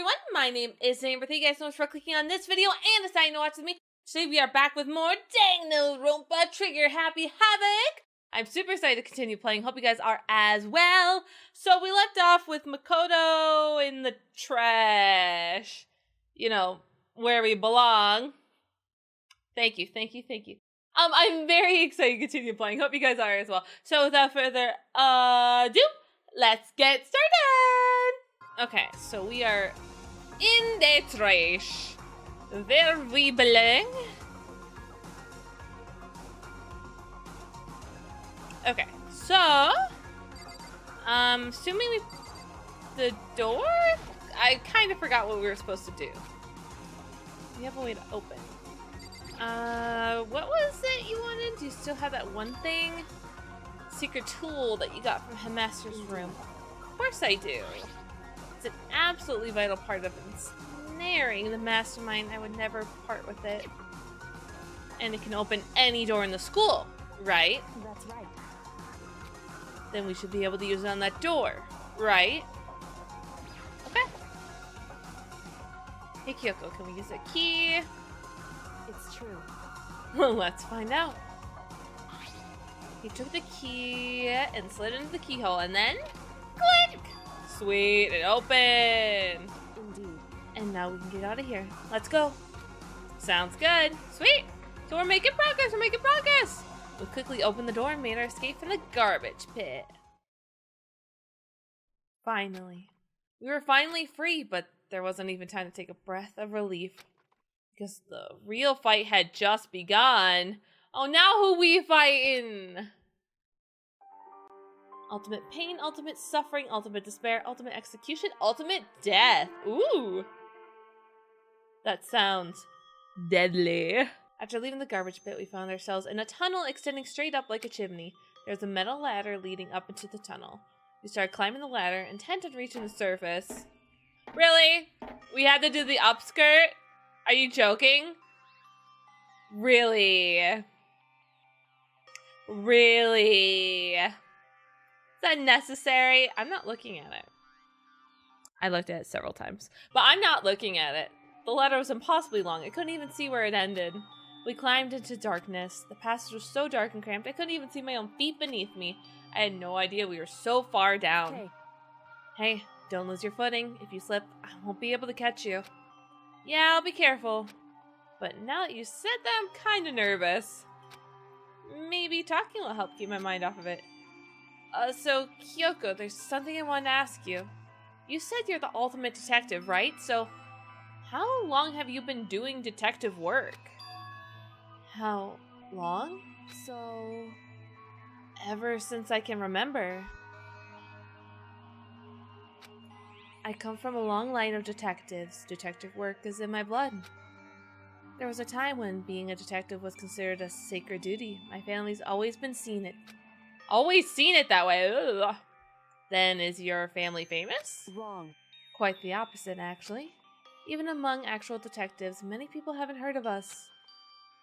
everyone, my name is Zamber. Thank you guys so much for clicking on this video and deciding to watch with me. Today we are back with more Danganronpa Trigger Happy Havoc. I'm super excited to continue playing. Hope you guys are as well. So we left off with Makoto in the trash. You know, where we belong. Thank you. I'm very excited to continue playing. Hope you guys are as well. So without further ado, let's get started! Okay, so we are in the trash. Where we belong. Okay, so assuming the door? I kind of forgot what we were supposed to do. We have a way to open. What was it you wanted? Do you still have that one thing? Secret tool that you got from Headmaster's room. Of course I do. It's an absolutely vital part of ensnaring the mastermind. I would never part with it. And it can open any door in the school, right? That's right. Then we should be able to use it on that door, right? Okay. Hey Kyoko, can we use a key? It's true. Well, let's find out. He took the key and slid into the keyhole and then click! Sweet, it opened. Indeed. And now we can get out of here. Let's go. Sounds good. Sweet. So we're making progress. We quickly opened the door and made our escape from the garbage pit. Finally. We were finally free, but there wasn't even time to take a breath of relief. Because the real fight had just begun. Oh, now who we fighting? Ultimate pain, ultimate suffering, ultimate despair, ultimate execution, ultimate death. Ooh. That sounds deadly. After leaving the garbage pit, we found ourselves in a tunnel extending straight up like a chimney. There's a metal ladder leading up into the tunnel. We started climbing the ladder, intent on reaching the surface. Really? We had to do the upskirt? Are you joking? Really? Really? Is that necessary? I'm not looking at it. I looked at it several times, but I'm not looking at it. The ladder was impossibly long. I couldn't even see where it ended. We climbed into darkness. The passage was so dark and cramped, I couldn't even see my own feet beneath me. I had no idea we were so far down. Okay. Hey, don't lose your footing. If you slip, I won't be able to catch you. Yeah, I'll be careful. But now that you said that, I'm kind of nervous. Maybe talking will help keep my mind off of it. So, Kyoko, there's something I wanted to ask you. You said you're the ultimate detective, right? So, how long have you been doing detective work? How long? So... Ever since I can remember. I come from a long line of detectives. Detective work is in my blood. There was a time when being a detective was considered a sacred duty. My family's always seen it that way. Ugh. Then is your family famous? Wrong. Quite the opposite, actually. Even among actual detectives, many people haven't heard of us.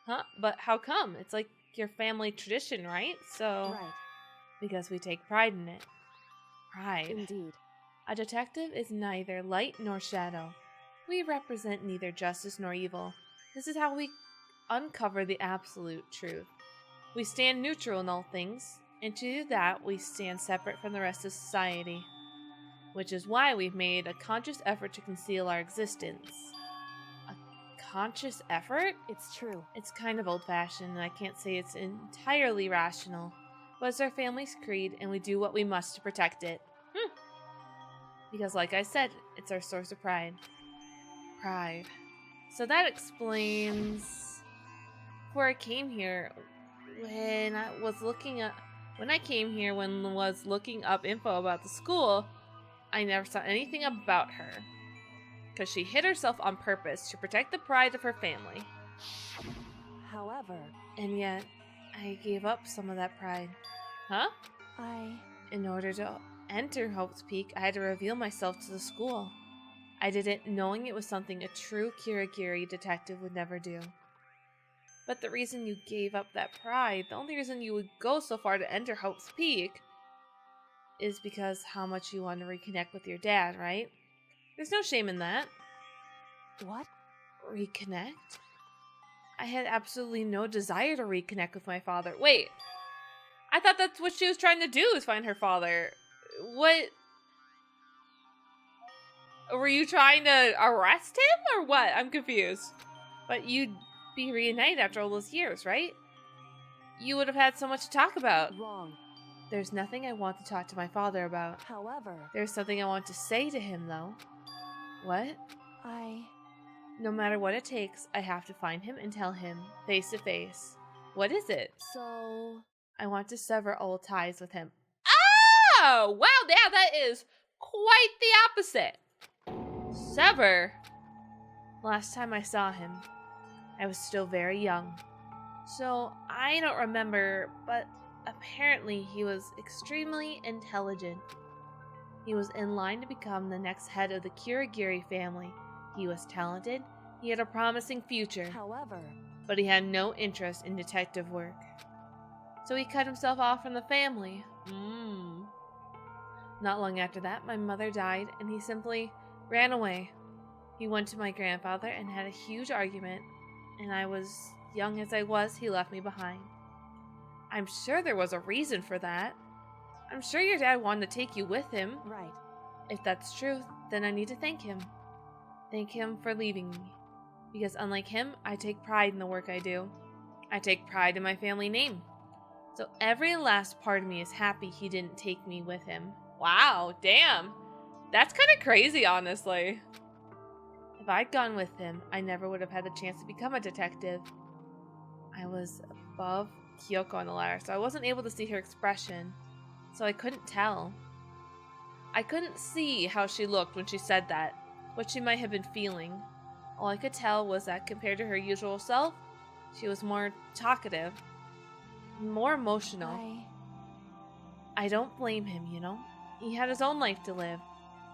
Huh? But how come? It's like your family tradition, right? So, Right. Because we take pride in it. Pride. Indeed. A detective is neither light nor shadow. We represent neither justice nor evil. This is how we uncover the absolute truth. We stand neutral in all things, and to do that, we stand separate from the rest of society. Which is why we've made a conscious effort to conceal our existence. A conscious effort? It's true. It's kind of old-fashioned, and I can't say it's entirely rational. But it's our family's creed, and we do what we must to protect it. Because like I said, it's our source of pride. Pride. So that explains where I came here. When I was looking up info about the school, I never saw anything about her. Because she hid herself on purpose to protect the pride of her family. However... And yet, I gave up some of that pride. Huh? In order to enter Hope's Peak, I had to reveal myself to the school. I did it knowing it was something a true Kirigiri detective would never do. But the reason you gave up that pride, the only reason you would go so far to enter Hope's Peak, is because how much you want to reconnect with your dad, right? There's no shame in that. What? Reconnect? I had absolutely no desire to reconnect with my father. Wait, I thought that's what she was trying to do, is find her father. What? Were you trying to arrest him or what? I'm confused. But you'd be reunited after all those years, right? You would have had so much to talk about. Wrong. There's nothing I want to talk to my father about. However, There's something I want to say to him, though. What? No matter what it takes, I have to find him and tell him, face to face. What is it? So... I want to sever all ties with him. Oh! Wow, yeah, that is quite the opposite. Sever? Last time I saw him, I was still very young. So, I don't remember, but apparently he was extremely intelligent. He was in line to become the next head of the Kurogiri family. He was talented, he had a promising future, However, but he had no interest in detective work. So he cut himself off from the family. Not long after that, my mother died, and he simply ran away. He went to my grandfather and had a huge argument, and I was young as I was, he left me behind. I'm sure there was a reason for that. I'm sure your dad wanted to take you with him. right. If that's true, then I need to thank him. Thank him for leaving me. Because unlike him, I take pride in the work I do. I take pride in my family name. So every last part of me is happy he didn't take me with him. Wow, damn. That's kind of crazy, honestly. If I'd gone with him, I never would have had the chance to become a detective. I was above Kyoko on the ladder, so I wasn't able to see her expression. So I couldn't tell. I couldn't see how she looked when she said that, what she might have been feeling. All I could tell was that compared to her usual self, she was more talkative, more emotional. I don't blame him, you know? He had his own life to live.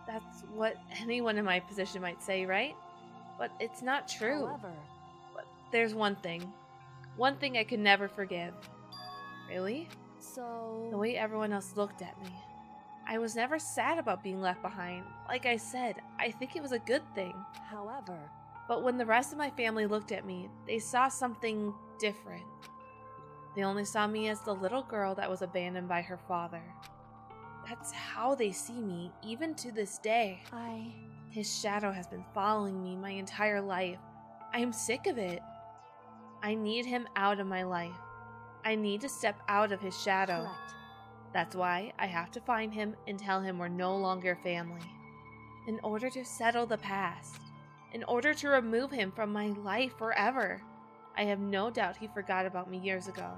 That's what anyone in my position might say, right? But it's not true. However, But there's one thing I could never forgive. Really? so... The way everyone else looked at me. I was never sad about being left behind. Like I said, I think it was a good thing. However, But when the rest of my family looked at me, they saw something different. They only saw me as the little girl that was abandoned by her father. That's how they see me, even to this day. His shadow has been following me my entire life. I am sick of it. I need him out of my life. I need to step out of his shadow. correct. That's why I have to find him and tell him we're no longer family. In order to settle the past. In order to remove him from my life forever. I have no doubt he forgot about me years ago.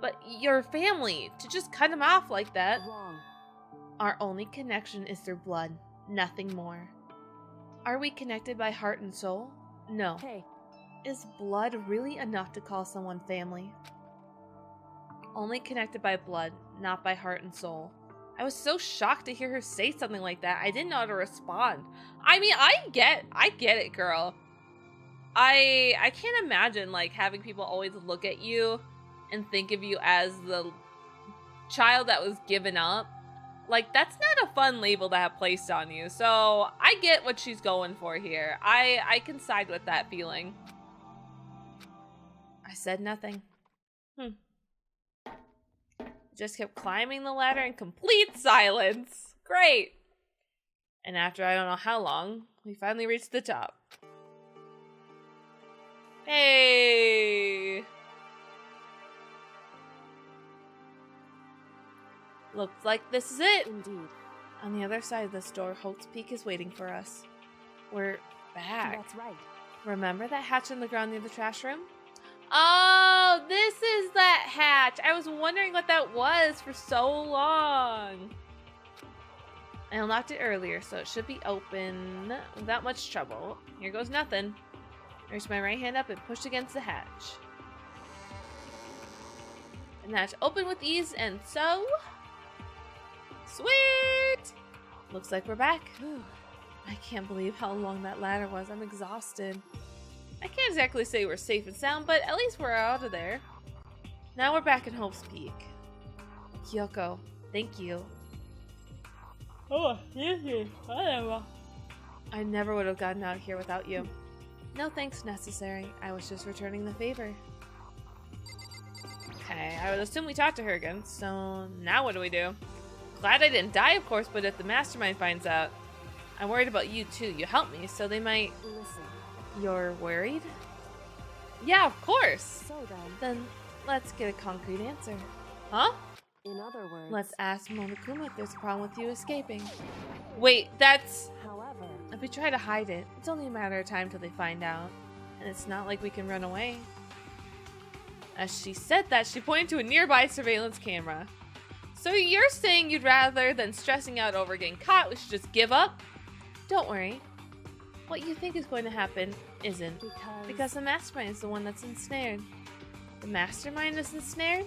But your family, to just cut him off like that. Wrong. Our only connection is through blood, nothing more. Are we connected by heart and soul? No. Hey, Is blood really enough to call someone family? Only connected by blood, not by heart and soul. I was so shocked to hear her say something like that. I didn't know how to respond. I mean, I get it, girl. I can't imagine like having people always look at you and think of you as the child that was given up. Like, that's not a fun label to have placed on you. So I get what she's going for here. I can side with that feeling. I said nothing. Just kept climbing the ladder in complete silence. Great. And after I don't know how long, we finally reached the top. Hey! Looks like this is it. indeed. On the other side of this door, Hope's Peak is waiting for us. We're back. That's right. Remember that hatch in the ground near the trash room? Oh, this is that hatch. I was wondering what that was for so long. I unlocked it earlier, so it should be open without much trouble. Here goes nothing. I reached my right hand up and pushed against the hatch. And the hatch opened with ease, and so... Sweet! Looks like we're back. I can't believe how long that ladder was. I'm exhausted. I can't exactly say we're safe and sound, but at least we're out of there. Now we're back in Hope's Peak. Kyoko, thank you. Oh, whatever. I never would have gotten out of here without you. No thanks necessary. I was just returning the favor. Okay, I would assume we talked to her again, so now what do we do? Glad I didn't die, of course, but if the mastermind finds out, I'm worried about you too. You helped me, so they might... Listen. You're worried? Yeah, of course. So Then let's get a concrete answer. Huh? in other words. Let's ask Monokuma if there's a problem with you escaping. Wait, that's... However. If we try to hide it, it's only a matter of time till they find out. And it's not like we can run away. As she said that, she pointed to a nearby surveillance camera. So you're saying you'd rather than stressing out over getting caught, we should just give up? Don't worry. What you think is going to happen isn't. Because the mastermind is the one that's ensnared. The mastermind is ensnared?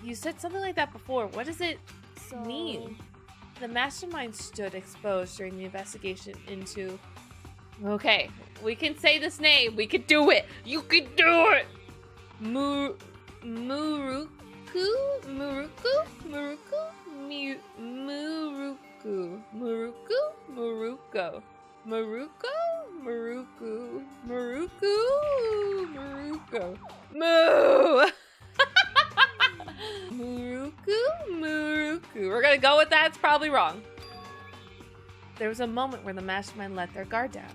You said something like that before. What does it mean? The mastermind stood exposed during the investigation into... Okay, we can say this name. We could do it. You could do it. Muruku? We're gonna go with that. It's probably wrong. There was a moment where the mastermind let their guard down.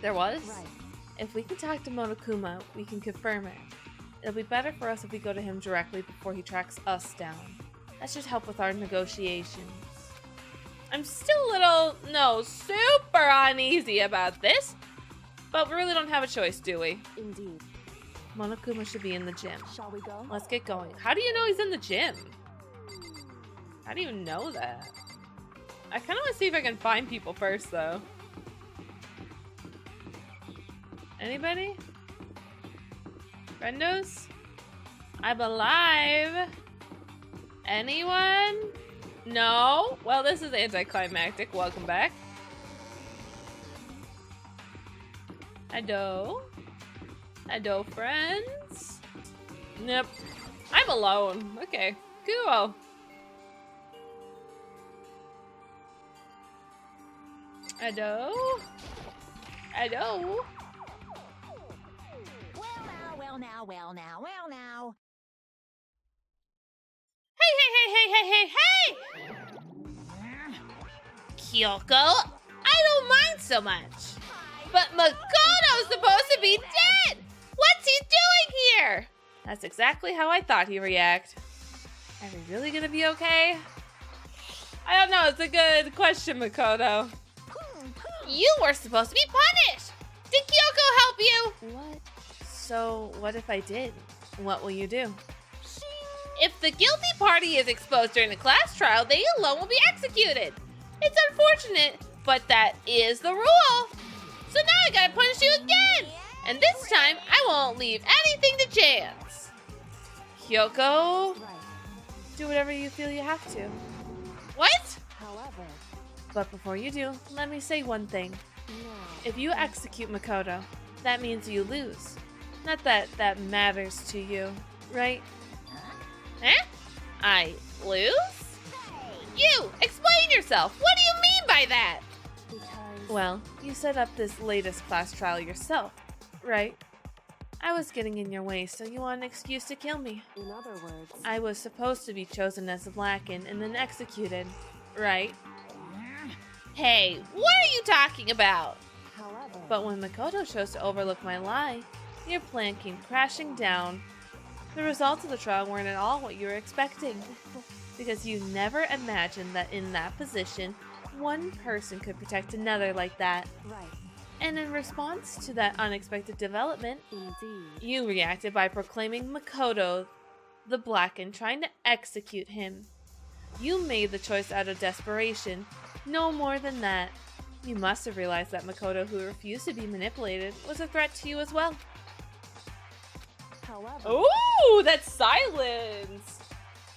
There was? Right. If we can talk to Monokuma, we can confirm it. It'll be better for us if we go to him directly before he tracks us down. That should help with our negotiations. I'm still a little, super uneasy about this. But we really don't have a choice, do we? Indeed. Monokuma should be in the gym. Shall we go? Let's get going. How do you know he's in the gym? How do you know that? I kind of want to see if I can find people first, though. Anybody? Friendos? I'm alive. Anyone? No? Well, this is anticlimactic. Welcome back. Hello? Hello, friends? Nope. I'm alone. Okay, cool. Hello? Hello? Well now. Hey! Kyoko, I don't mind so much. But Makoto's supposed to be dead! What's he doing here? That's exactly how I thought he'd react. Are we really gonna be okay? I don't know, it's a good question, Makoto. You were supposed to be punished! Did Kyoko help you? What? So, what if I did? What will you do? If the guilty party is exposed during the class trial, they alone will be executed. It's unfortunate, but that is the rule. So now I gotta punish you again. And this time, I won't leave anything to chance. Kyoko, Right. do whatever you feel you have to. What? However. But before you do, let me say one thing. No. If you execute Makoto, that means you lose. Not that that matters to you, right? Huh? I lose? You! Explain yourself! What do you mean by that? Because. Well, you set up this latest class trial yourself, right? I was getting in your way, so you want an excuse to kill me. In other words. I was supposed to be chosen as a Blackened and then executed, right? Hey, what are you talking about? However. But when Makoto chose to overlook my lie, your plan came crashing down. The results of the trial weren't at all what you were expecting. Because you never imagined that in that position, one person could protect another like that. Right. And in response to that unexpected development, Indeed. you reacted by proclaiming Makoto the Blackened, trying to execute him. You made the choice out of desperation. No more than that. You must have realized that Makoto, who refused to be manipulated, was a threat to you as well. However. Ooh, that's silence!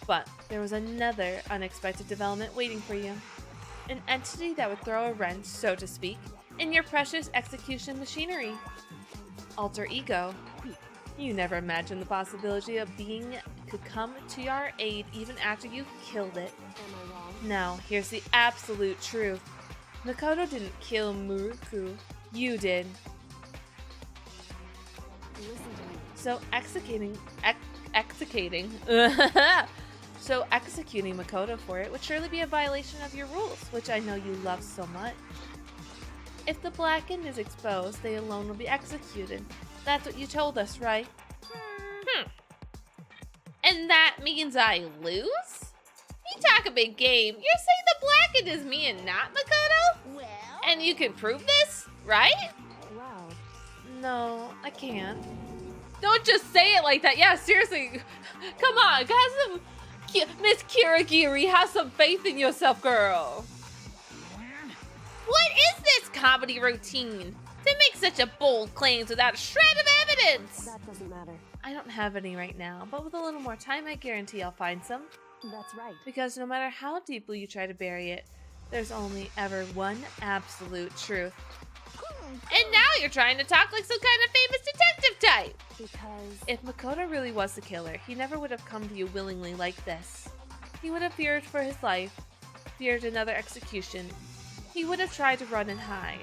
But there was another unexpected development waiting for you. An entity that would throw a wrench, so to speak, in your precious execution machinery. Alter ego. You never imagined the possibility of being could come to your aid even after you killed it. Am I wrong? Now, here's the absolute truth. Makoto didn't kill Muruku. You did. Listen to me. So executing Makoto for it would surely be a violation of your rules, which I know you love so much. If the blackened is exposed, they alone will be executed. That's what you told us, right? And that means I lose? You talk a big game. You're saying the blackened is me and not Makoto? Well, And you can prove this, right? Wow. No, I can't. Don't just say it like that. Yeah, seriously. Come on, Miss Kirigiri, have some faith in yourself, girl. What is this comedy routine? To make such a bold claims without a shred of evidence. That doesn't matter. I don't have any right now, but with a little more time, I guarantee I'll find some. That's right. Because no matter how deeply you try to bury it, there's only ever one absolute truth. And now you're trying to talk like some kind of famous detective type. Because If Makoto really was the killer, he never would have come to you willingly like this. He would have feared for his life, feared another execution. He would have tried to run and hide.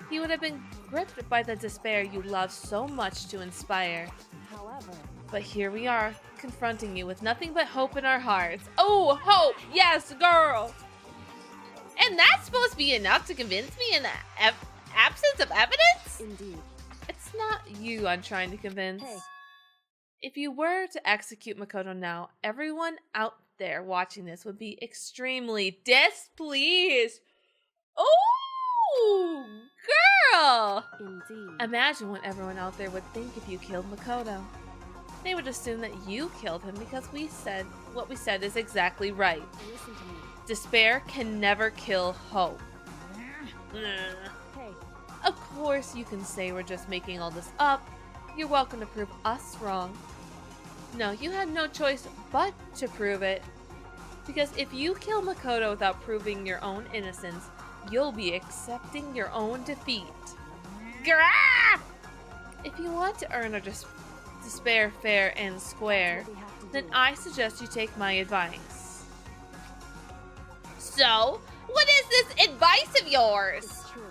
He would have been gripped by the despair you love so much to inspire. however, But here we are, confronting you with nothing but hope in our hearts. Oh, hope! Yes, girl! And that's supposed to be enough to convince me in the absence of evidence? indeed. It's not you I'm trying to convince. Hey. If you were to execute Makoto now, everyone out there watching this would be extremely displeased. Oh, girl! Indeed. Imagine what everyone out there would think if you killed Makoto. They would assume that you killed him because what we said is exactly right. Listen to me. Despair can never kill hope. Hey, Of course you can say we're just making all this up. You're welcome to prove us wrong. No, you have no choice but to prove it. Because if you kill Makoto without proving your own innocence, you'll be accepting your own defeat. Grah! If you want to earn a despair fair and square, what we have to then do. I suggest you take my advice. So, what is this advice of yours? It's true.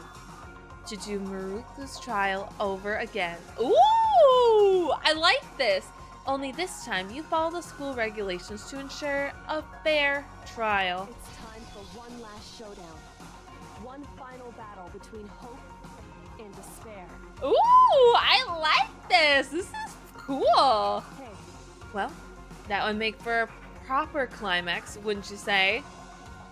To do Maruku's trial over again. Ooh! I like this! Only this time you follow the school regulations to ensure a fair trial. It's time for one last showdown. One final battle between hope and despair. Ooh! I like this! This is cool! Hey, Well, that would make for a proper climax, wouldn't you say?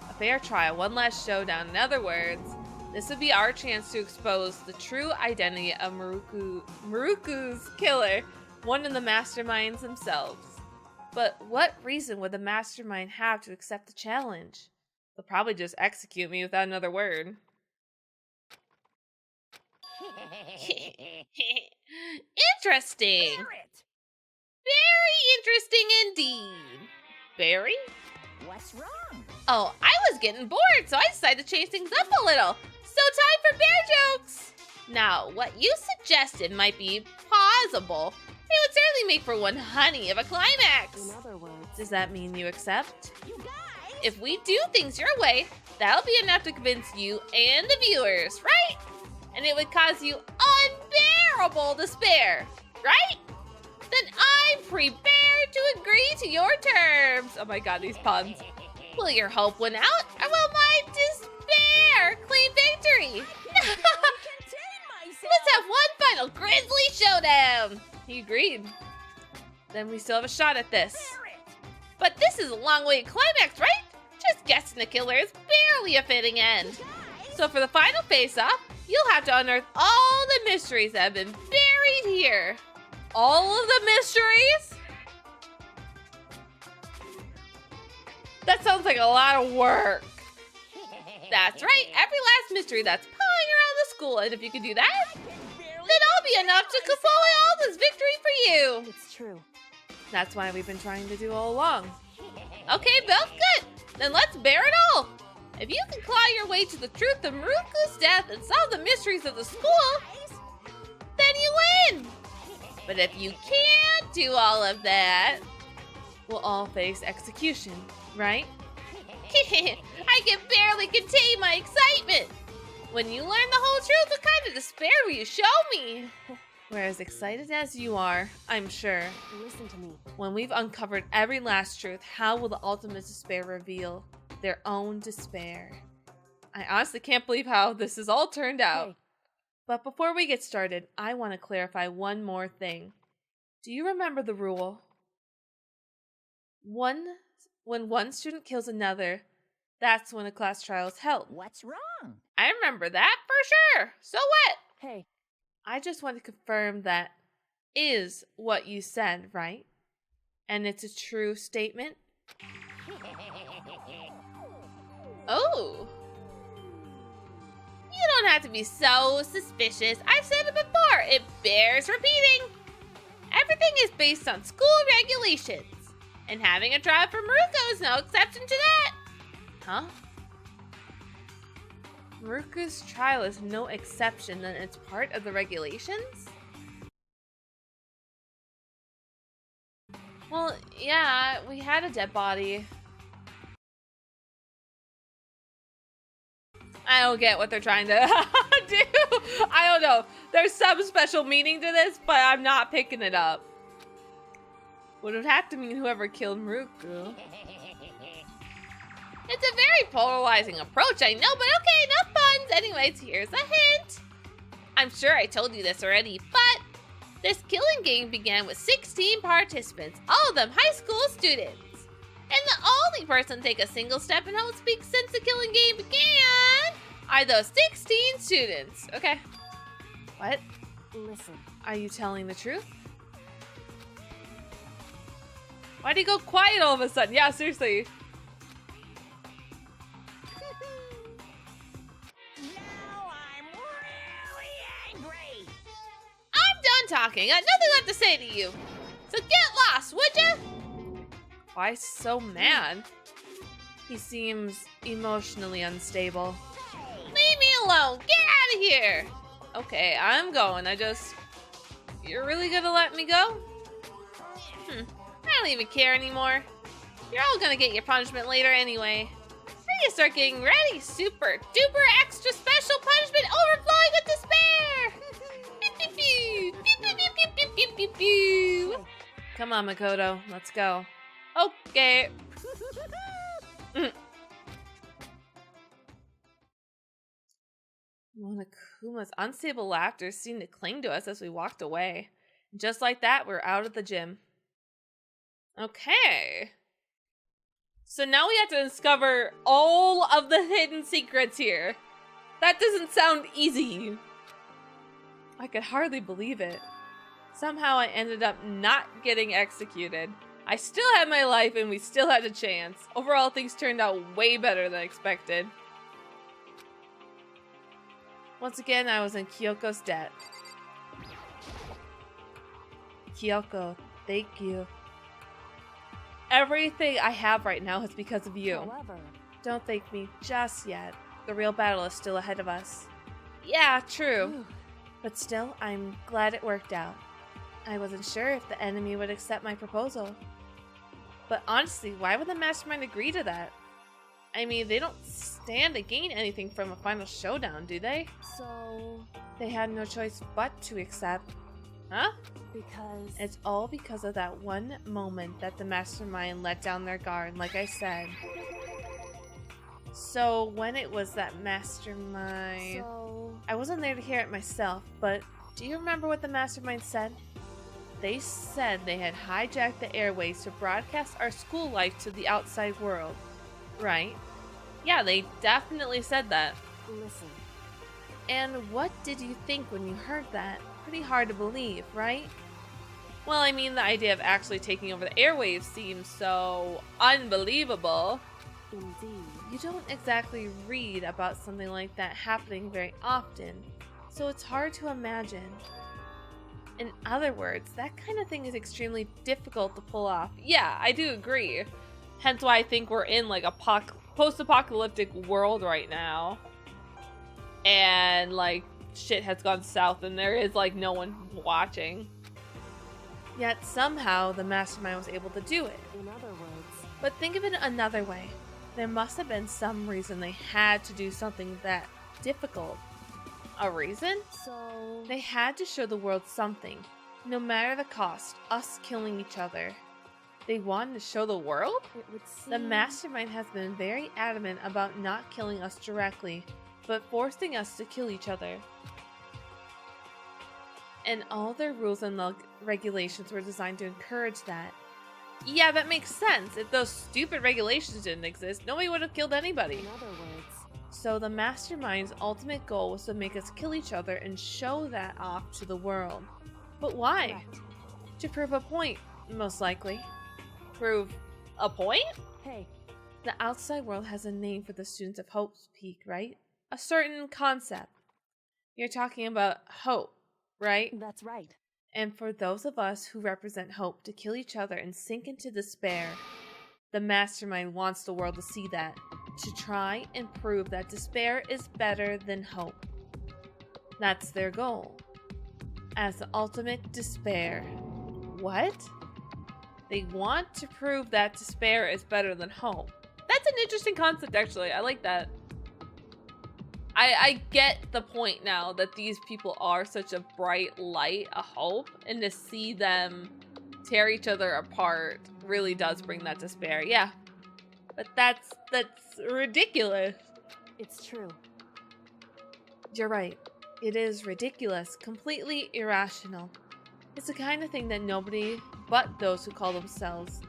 A fair trial, one last showdown. In other words, this would be our chance to expose the true identity of Maruku's killer, one of the masterminds themselves. But what reason would the mastermind have to accept the challenge? They'll probably just execute me without another word. Interesting! Barrett, Very interesting indeed. Barry? what's wrong? Oh, I was getting bored, so I decided to change things up a little. So time for bear jokes! Now, what you suggested might be plausible. It would certainly make for one honey of a climax. in other words, Does that mean you accept? You guys? If we do things your way, that'll be enough to convince you and the viewers, right? And it would cause you unbearable despair, right? Then I'm prepared to agree to your terms. Oh my god, these puns. Will your hope win out, or will my despair claim victory? Let's have one final grisly showdown. He agreed. Then we still have a shot at this. But this is a long-awaited climax, right? Just guessing the killer is barely a fitting end. So for the final face-off, you'll have to unearth all the mysteries that have been buried here. All of the mysteries? That sounds like a lot of work. That's right, every last mystery that's pawing around the school. And if you can do that, then I'll be enough to convey all this victory for you. it's true. That's why we've been trying to do all along. Okay, both good. Then let's bear it all. If you can claw your way to the truth of Maruku's death and solve the mysteries of the school, then you win. But if you can't do all of that, we'll all face execution, right? I can barely contain my excitement. When you learn the whole truth, what kind of despair will you show me? We're as excited as you are, I'm sure. Listen to me. When we've uncovered every last truth, how will the ultimate despair reveal their own despair? I honestly can't believe how this has all turned out. Hey. But before we get started, I want to clarify one more thing. Do you remember the rule? When one student kills another, that's when a class trial is held. What's wrong? I remember that for sure. So what? Hey. I just want to confirm that is what you said, right? And it's a true statement? Oh. You don't have to be so suspicious. I've said it before. It bears repeating. Everything is based on school regulations. And having a trial for Maruko is no exception to that. Huh? Maruko's trial is no exception, then it's part of the regulations? Well, yeah, we had a dead body. I don't get what they're trying to do. I don't know. There's some special meaning to this, but I'm not picking it up. Would it have to mean whoever killed Maruko? It's a very polarizing approach, I know, but okay, enough puns. Anyways, here's a hint. I'm sure I told you this already, but this killing game began with 16 participants, all of them high school students. And the only person to take a single step in Home Speak since the killing game began are those 16 students. Okay. What? Listen. Are you telling the truth? Why'd he go quiet all of a sudden? Yeah, seriously. Now I'm really angry. I'm done talking. I got nothing left to say to you. So get lost, would ya? Why so mad? He seems emotionally unstable. Leave me alone. Get out of here. Okay, I'm going. You're really gonna let me go? I don't even care anymore. You're all gonna get your punishment later anyway. I need to start getting ready. Super duper extra special punishment overflowing with despair. Pew, pew, pew, pew, pew, pew, pew, pew, pew, pew. Come on, Makoto. Let's go. Okay. Monokuma's unstable laughter seemed to cling to us as we walked away. Just like that, we're out of the gym. Okay. So now we have to discover all of the hidden secrets here. That doesn't sound easy. I could hardly believe it. Somehow I ended up not getting executed. I still had my life and we still had a chance. Overall, things turned out way better than expected. Once again, I was in Kyoko's debt. Kyoko, thank you. Everything I have right now is because of you. However, Don't thank me just yet. The real battle is still ahead of us. Yeah, true. But still, I'm glad it worked out. I wasn't sure if the enemy would accept my proposal. But honestly, why would the mastermind agree to that? I mean, they don't stand to gain anything from a final showdown, do they? so They had no choice but to accept. Huh? because It's all because of that one moment that the mastermind let down their guard, like I said. So when it was that mastermind... I wasn't there to hear it myself, but do you remember what the mastermind said? They said they had hijacked the airways to broadcast our school life to the outside world. Right? Yeah, they definitely said that. listen. And what did you think when you heard that? Pretty hard to believe, right? Well, I mean, the idea of actually taking over the airwaves seems so unbelievable. Indeed. You don't exactly read about something like that happening very often, so it's hard to imagine. In other words, that kind of thing is extremely difficult to pull off. Yeah, I do agree. Hence why I think we're in like a post-apocalyptic world right now. And like shit has gone south and there is like no one watching. Yet somehow the mastermind was able to do it. In other words, But think of it another way. There must have been some reason they had to do something that difficult. A reason? So... They had to show the world something, no matter the cost, us killing each other. They wanted to show the world? It would seem... The mastermind has been very adamant about not killing us directly, but forcing us to kill each other. And all their rules and regulations were designed to encourage that. Yeah, that makes sense. If those stupid regulations didn't exist, nobody would have killed anybody. In other words... So the mastermind's ultimate goal was to make us kill each other and show that off to the world. But why? Correct. To prove a point, most likely. Prove a point? Hey. The outside world has a name for the students of Hope's Peak, right? A certain concept. You're talking about hope, right? That's right. And for those of us who represent hope to kill each other and sink into despair, the mastermind wants the world to see that, to try and prove that despair is better than hope. That's their goal. As the ultimate despair. What? They want to prove that despair is better than hope. That's an interesting concept, actually. I like that. I get the point now that these people are such a bright light, a hope, and to see them tear each other apart really does bring that despair. Yeah. But that's ridiculous. It's true. You're right. It is ridiculous, completely irrational. It's the kind of thing that nobody but those who call themselves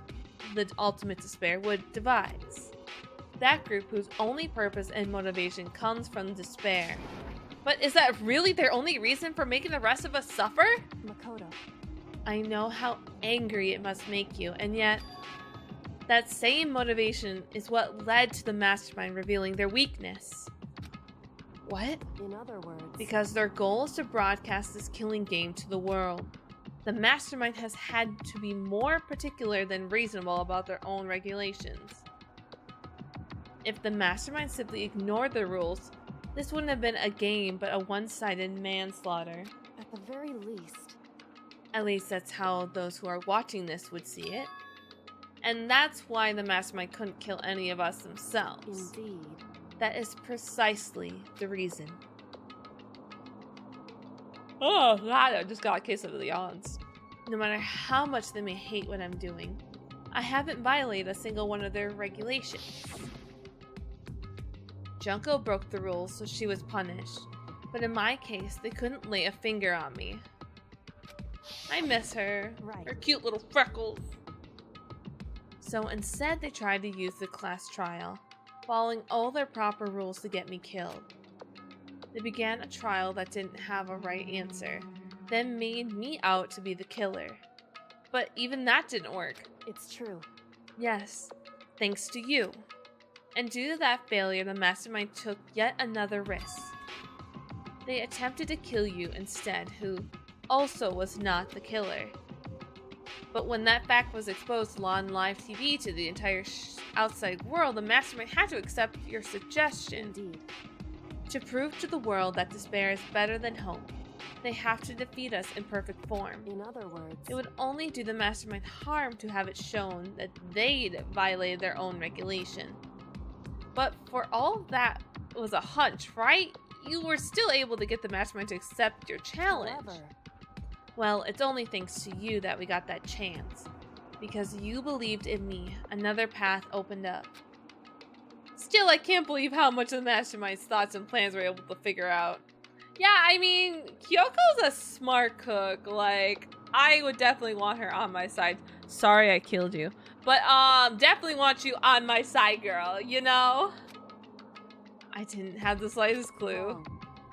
the ultimate despair would devise. That group whose only purpose and motivation comes from despair. But is that really their only reason for making the rest of us suffer? Makoto. I know how angry it must make you, and yet that same motivation is what led to the mastermind revealing their weakness. What? In other words... Because their goal is to broadcast this killing game to the world. The mastermind has had to be more particular than reasonable about their own regulations. If the mastermind simply ignored the rules, this wouldn't have been a game but a one-sided manslaughter. At the very least. At least that's how those who are watching this would see it. And that's why the mastermind couldn't kill any of us themselves. Indeed. That is precisely the reason. Oh God, I just got a case of the yawns. No matter how much they may hate what I'm doing, I haven't violated a single one of their regulations. Junko broke the rules, so she was punished. But in my case, they couldn't lay a finger on me. I miss her. Right. Her cute little freckles. So instead, they tried to use the class trial, following all their proper rules to get me killed. They began a trial that didn't have a right answer, then made me out to be the killer. But even that didn't work. It's true. Yes, thanks to you. And due to that failure, the mastermind took yet another risk. They attempted to kill you instead, who also was not the killer. But when that fact was exposed on live TV to the entire outside world, the mastermind had to accept your suggestion. Indeed. To prove to the world that despair is better than hope, they have to defeat us in perfect form. In other words... It would only do the mastermind harm to have it shown that they'd violated their own regulation. But for all that was a hunch, right? You were still able to get the mastermind to accept your challenge. However... Well, it's only thanks to you that we got that chance. Because you believed in me, another path opened up. Still, I can't believe how much of the mastermind's thoughts and plans were able to figure out. Yeah, I mean, Kyoko's a smart cook. Like, I would definitely want her on my side. Sorry I killed you. But, definitely want you on my side, girl, you know? I didn't have the slightest clue.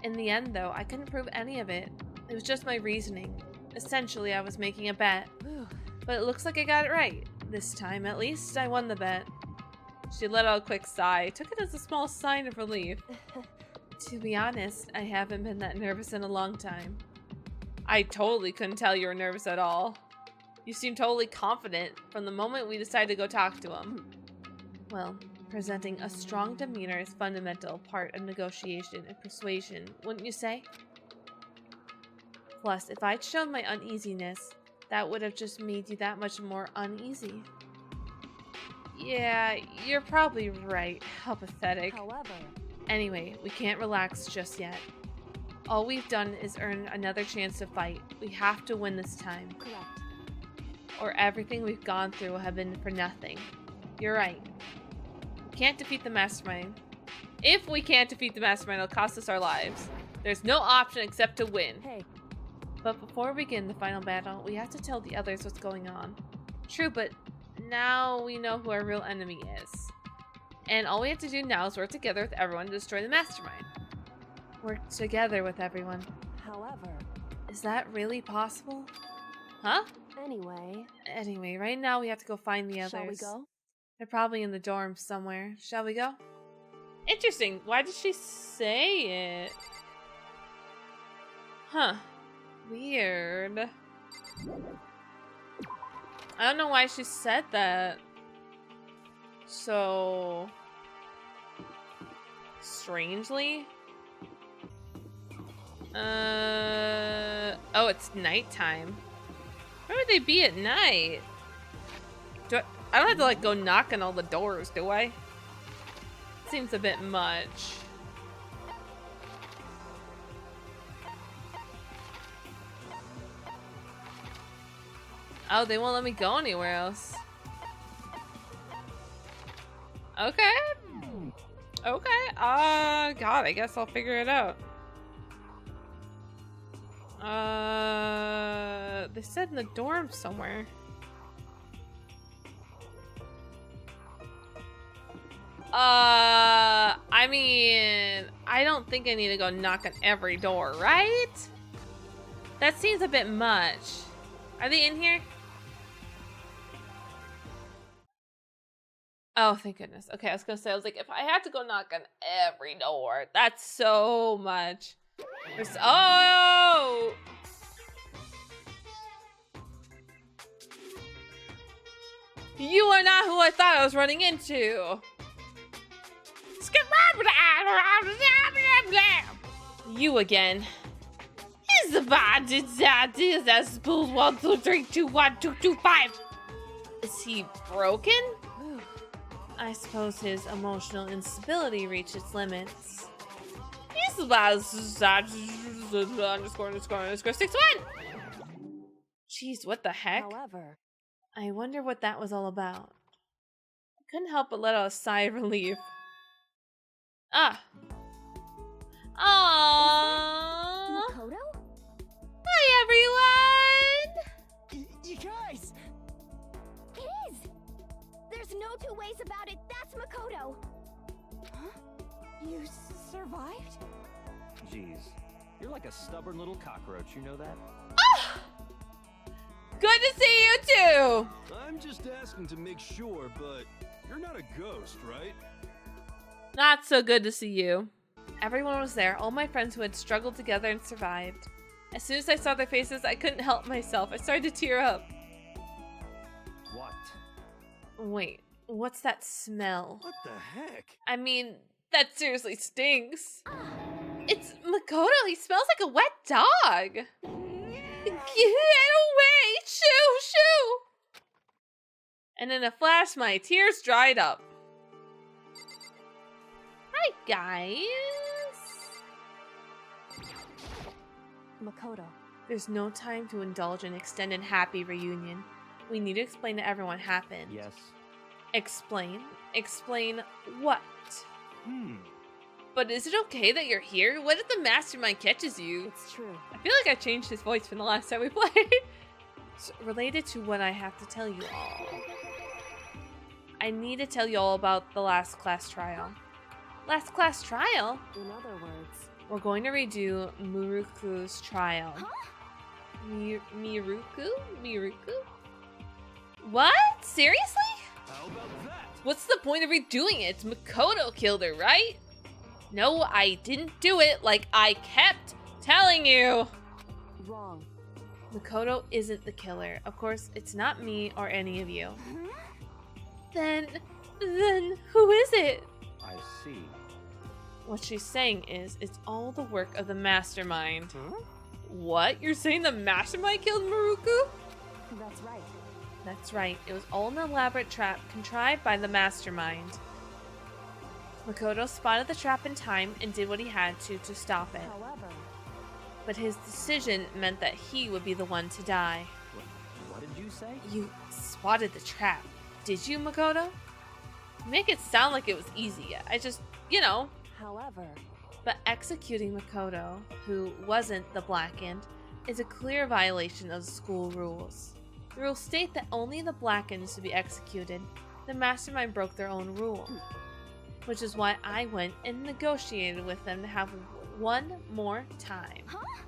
In the end, though, I couldn't prove any of it. It was just my reasoning. Essentially, I was making a bet. But it looks like I got it right. This time, at least, I won the bet. She let out a quick sigh. Took it as a small sign of relief. To be honest, I haven't been that nervous in a long time. I totally couldn't tell you were nervous at all. You seemed totally confident from the moment we decided to go talk to him. Well, presenting a strong demeanor is a fundamental part of negotiation and persuasion, wouldn't you say? Plus, if I'd shown my uneasiness, that would have just made you that much more uneasy. Yeah, you're probably right. How pathetic. However... Anyway, we can't relax just yet. All we've done is earn another chance to fight. We have to win this time. Correct. Or everything we've gone through will have been for nothing. You're right. We can't defeat the mastermind. If we can't defeat the mastermind, it'll cost us our lives. There's no option except to win. Hey. But before we begin the final battle, we have to tell the others what's going on. True, but now we know who our real enemy is. And all we have to do now is work together with everyone to destroy the mastermind. Work together with everyone. However. Is that really possible? Huh? Anyway, right now we have to go find the others. Shall we go? They're probably in the dorms somewhere. Shall we go? Interesting. Why did she say it? Huh. Weird. I don't know why she said that. So strangely. Oh, it's nighttime. Where would they be at night? I don't have to like go knock on all the doors, do I? Seems a bit much. Oh, they won't let me go anywhere else. Okay. Okay. God, I guess I'll figure it out. They said in the dorm somewhere. I mean, I don't think I need to go knock on every door, right? That seems a bit much. Are they in here? Oh, thank goodness. Okay, I was gonna say, I was like, if I had to go knock on every door, that's so much. Oh! You are not who I thought I was running into. You again. Is the that's 1, 2, 3, 2, 1, 2, 2, 5. Is he broken? I suppose his emotional instability reached its limits. He's about underscore 61. Jeez, what the heck? However, I wonder what that was all about. I couldn't help but let out a sigh of relief. Ah. Aww. Makoto? Hi, everyone! You guys! It is! There's no two ways about it. That's Makoto. Huh? You survived? Jeez, you're like a stubborn little cockroach, you know that? Ah! Good to see you too! I'm just asking to make sure, but you're not a ghost, right? Not so good to see you. Everyone was there, all my friends who had struggled together and survived. As soon as I saw their faces, I couldn't help myself. I started to tear up. What? Wait, what's that smell? What the heck? I mean, that seriously stinks. It's Makoto. He smells like a wet dog. Get away! Shoo! Shoo! And in a flash, my tears dried up. Hi, guys. Makoto. There's no time to indulge in extended happy reunion. We need to explain to everyone what happened. Yes. Explain? Explain what? But is it okay that you're here? What if the mastermind catches you? It's true. I feel like I changed his voice from the last time we played. It's related to what I have to tell you all. I need to tell you all about the last class trial. Last class trial? In other words, We're going to redo Muruku's trial. Huh? Miruku? What? Seriously? How about that? What's the point of redoing it? It's Makoto killed her, right? No, I didn't do it like I kept telling you. wrong. Makoto isn't the killer. Of course, it's not me or any of you. Then who is it? I see. What she's saying is, it's all the work of the mastermind. Huh? What? You're saying the mastermind killed Muruku? That's right. That's right. It was all an elaborate trap contrived by the mastermind. Makoto spotted the trap in time and did what he had to stop it. However, But his decision meant that he would be the one to die. What did you say? You spotted the trap, did you, Makoto? You make it sound like it was easy. I just, however, But executing Makoto, who wasn't the Blackened, is a clear violation of the school rules. The rules state that only the Blackened is to be executed. The mastermind broke their own rule. Which is why I went and negotiated with them to have one more time. Huh?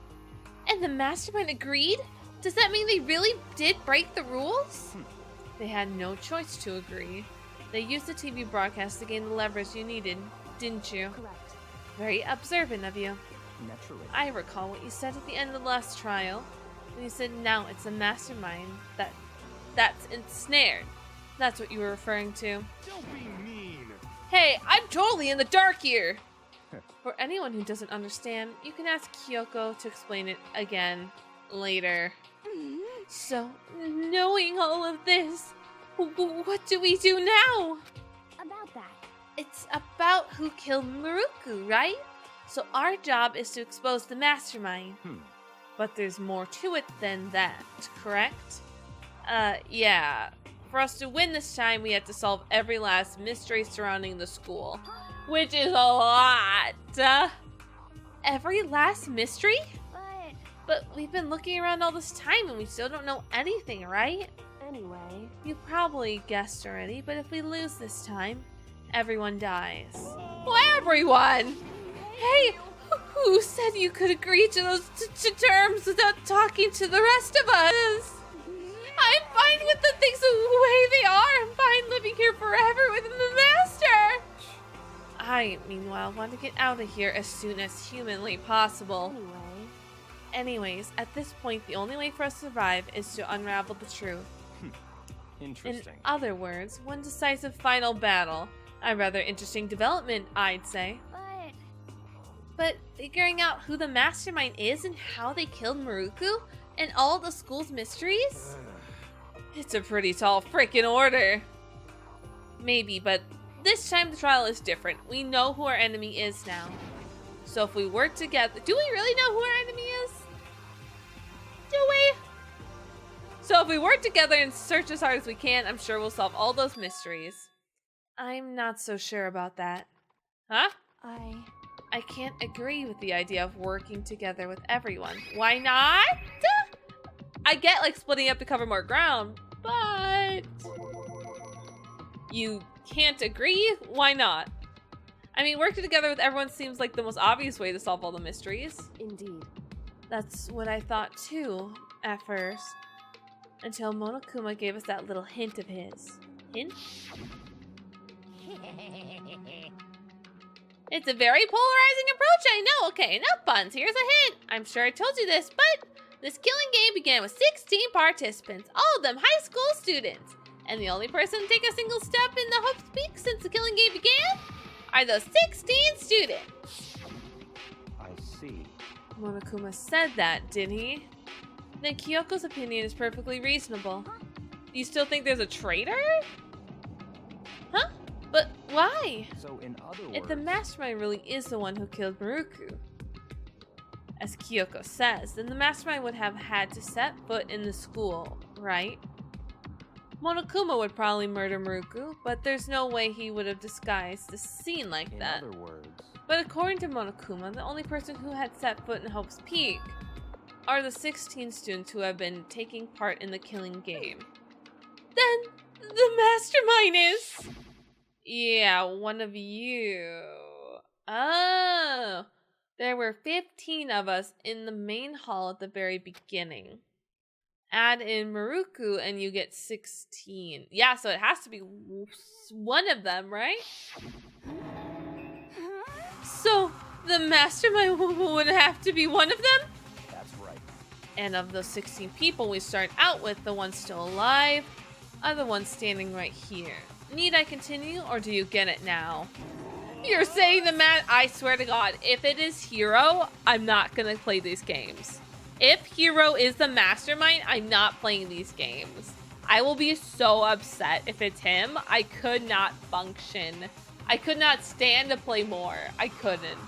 And the mastermind agreed? Does that mean they really did break the rules? They had no choice to agree. They used the TV broadcast to gain the leverage you needed, didn't you? correct. Very observant of you. Naturally. I recall what you said at the end of the last trial. When you said now it's a mastermind that's ensnared. That's what you were referring to. Don't be mean. Hey, I'm totally in the dark here! For anyone who doesn't understand, you can ask Kyoko to explain it again later. So, knowing all of this, what do we do now? About that. It's about who killed Maruku, right? So our job is to expose the mastermind. But there's more to it than that, correct? Yeah. For us to win this time, we have to solve every last mystery surrounding the school. Which is a lot. Every last mystery? But we've been looking around all this time and we still don't know anything, right? Anyway, You probably guessed already, but if we lose this time, everyone dies. Well, everyone! Hey, who said you could agree to those terms without talking to the rest of us? I'm fine with the things the way they are. I'm fine living here forever with the master. I, meanwhile, want to get out of here as soon as humanly possible. Anyways, at this point, the only way for us to survive is to unravel the truth. In Interesting. other words, one decisive final battle. A rather interesting development, I'd say. But figuring out who the mastermind is and how they killed Maruku and all the school's mysteries? It's a pretty tall frickin' order. Maybe, but this time the trial is different. We know who our enemy is now. So if we work together... Do we really know who our enemy is? Do we? So if we work together and search as hard as we can, I'm sure we'll solve all those mysteries. I'm not so sure about that. Huh? I can't agree with the idea of working together with everyone. Why not? I get like splitting up to cover more ground, but... You can't agree? Why not? I mean, working together with everyone seems like the most obvious way to solve all the mysteries. Indeed. That's what I thought too, at first. Until Monokuma gave us that little hint of his. Hint? It's a very polarizing approach, I know. Okay, enough puns. Here's a hint. I'm sure I told you this, but this killing game began with 16 participants, all of them high school students. And the only person to take a single step in the Hope's Peak since the killing game began are those 16 students. I see. Monokuma said that, didn't he? Then Kyoko's opinion is perfectly reasonable. Do you still think there's a traitor? Huh? But why? So in other words... If the mastermind really is the one who killed Maruku, as Kyoko says, then the mastermind would have had to set foot in the school, right? Monokuma would probably murder Maruku, but there's no way he would have disguised the scene like that. In other words... But according to Monokuma, the only person who had set foot in Hope's Peak are the 16 students who have been taking part in the killing game. Then the mastermind is... Yeah, one of you. Oh, there were 15 of us in the main hall at the very beginning. Add in Maruku and you get 16. Yeah, so it has to be one of them, right? So the mastermind would have to be one of them? That's right. And of those 16 people we start out with, the ones still alive are the ones standing right here. Need I continue, or do you get it now? You're saying the man... I swear to God, if it is Hiro, I'm not gonna play these games. If Hiro is the mastermind, I'm not playing these games. I will be so upset if it's him. I could not function I could not stand to play more. I couldn't.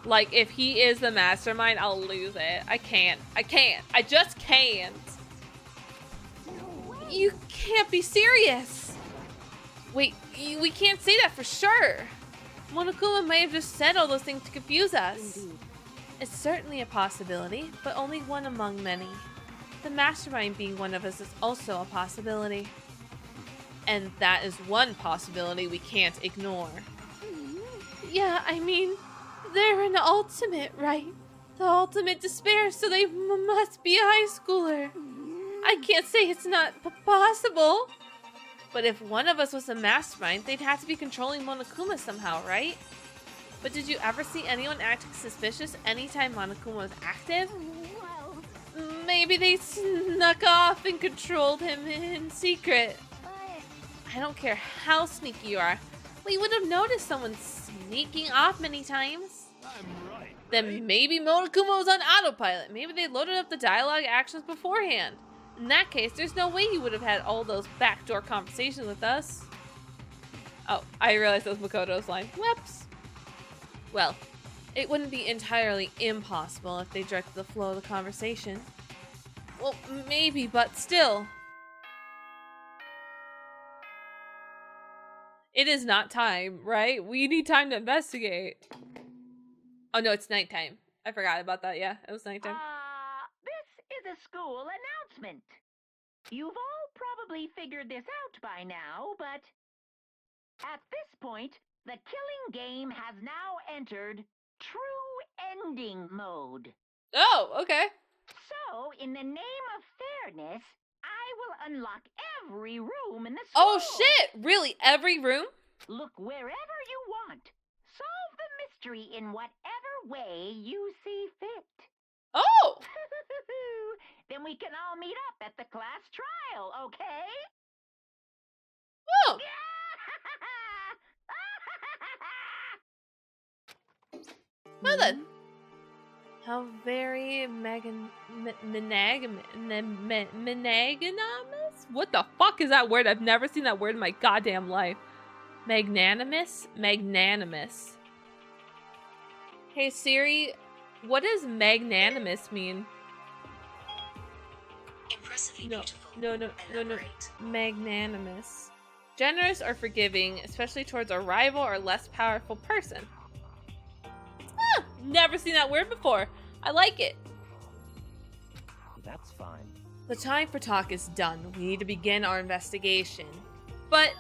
Like, if he is the mastermind, I'll lose it. I can't. I just can't. You can't be serious. Wait, we can't say that for sure. Monokuma may have just said all those things to confuse us. Indeed. It's certainly a possibility, but only one among many. The mastermind being one of us is also a possibility. And that is one possibility we can't ignore. Yeah, I mean, they're an ultimate, right? The ultimate despair, so they must be a high schooler. I can't say it's not possible. But if one of us was a mastermind, they'd have to be controlling Monokuma somehow, right? But did you ever see anyone acting suspicious anytime Monokuma was active? Well, Maybe they snuck off and controlled him in secret. but I don't care how sneaky you are. We would have noticed someone sneaking off many times. I'm right. Then maybe Monokuma was on autopilot. Maybe they loaded up the dialogue actions beforehand. In that case, there's no way he would have had all those backdoor conversations with us. Oh, I realized that was Makoto's line. Whoops. Well, it wouldn't be entirely impossible if they directed the flow of the conversation. Well, maybe, but still. It is not time, right? We need time to investigate. Oh no, it's nighttime. I forgot about that, yeah. It was nighttime. This is a school announcement. You've all probably figured this out by now, but at this point, the killing game has now entered true ending mode. Oh, okay. So, in the name of fairness, I will unlock every room in the school. Oh shit! Really? Every room? Look wherever you want. Solve the mystery in whatever way you see fit. Oh! Then we can all meet up at the class trial, okay? Oh! Well then. How very magnanimous? What the fuck is that word? I've never seen that word in my goddamn life. Magnanimous? Magnanimous. Hey Siri, what does magnanimous mean? Impressively No, beautiful. no. Elaborate. Magnanimous. Generous or forgiving, especially towards a rival or less powerful person. Ah, never seen that word before. I like it. That's fine. The time for talk is done. We need to begin our investigation. But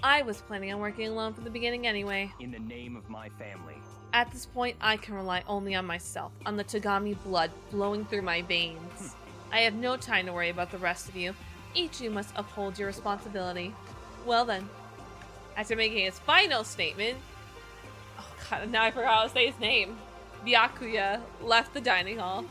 I was planning on working alone from the beginning anyway. In the name of my family. At this point, I can rely only on myself, on the Tagami blood flowing through my veins. I have no time to worry about the rest of you. Each of you must uphold your responsibility. Well then, after making his final statement, oh god, now I forgot how to say his name. Byakuya left the dining hall.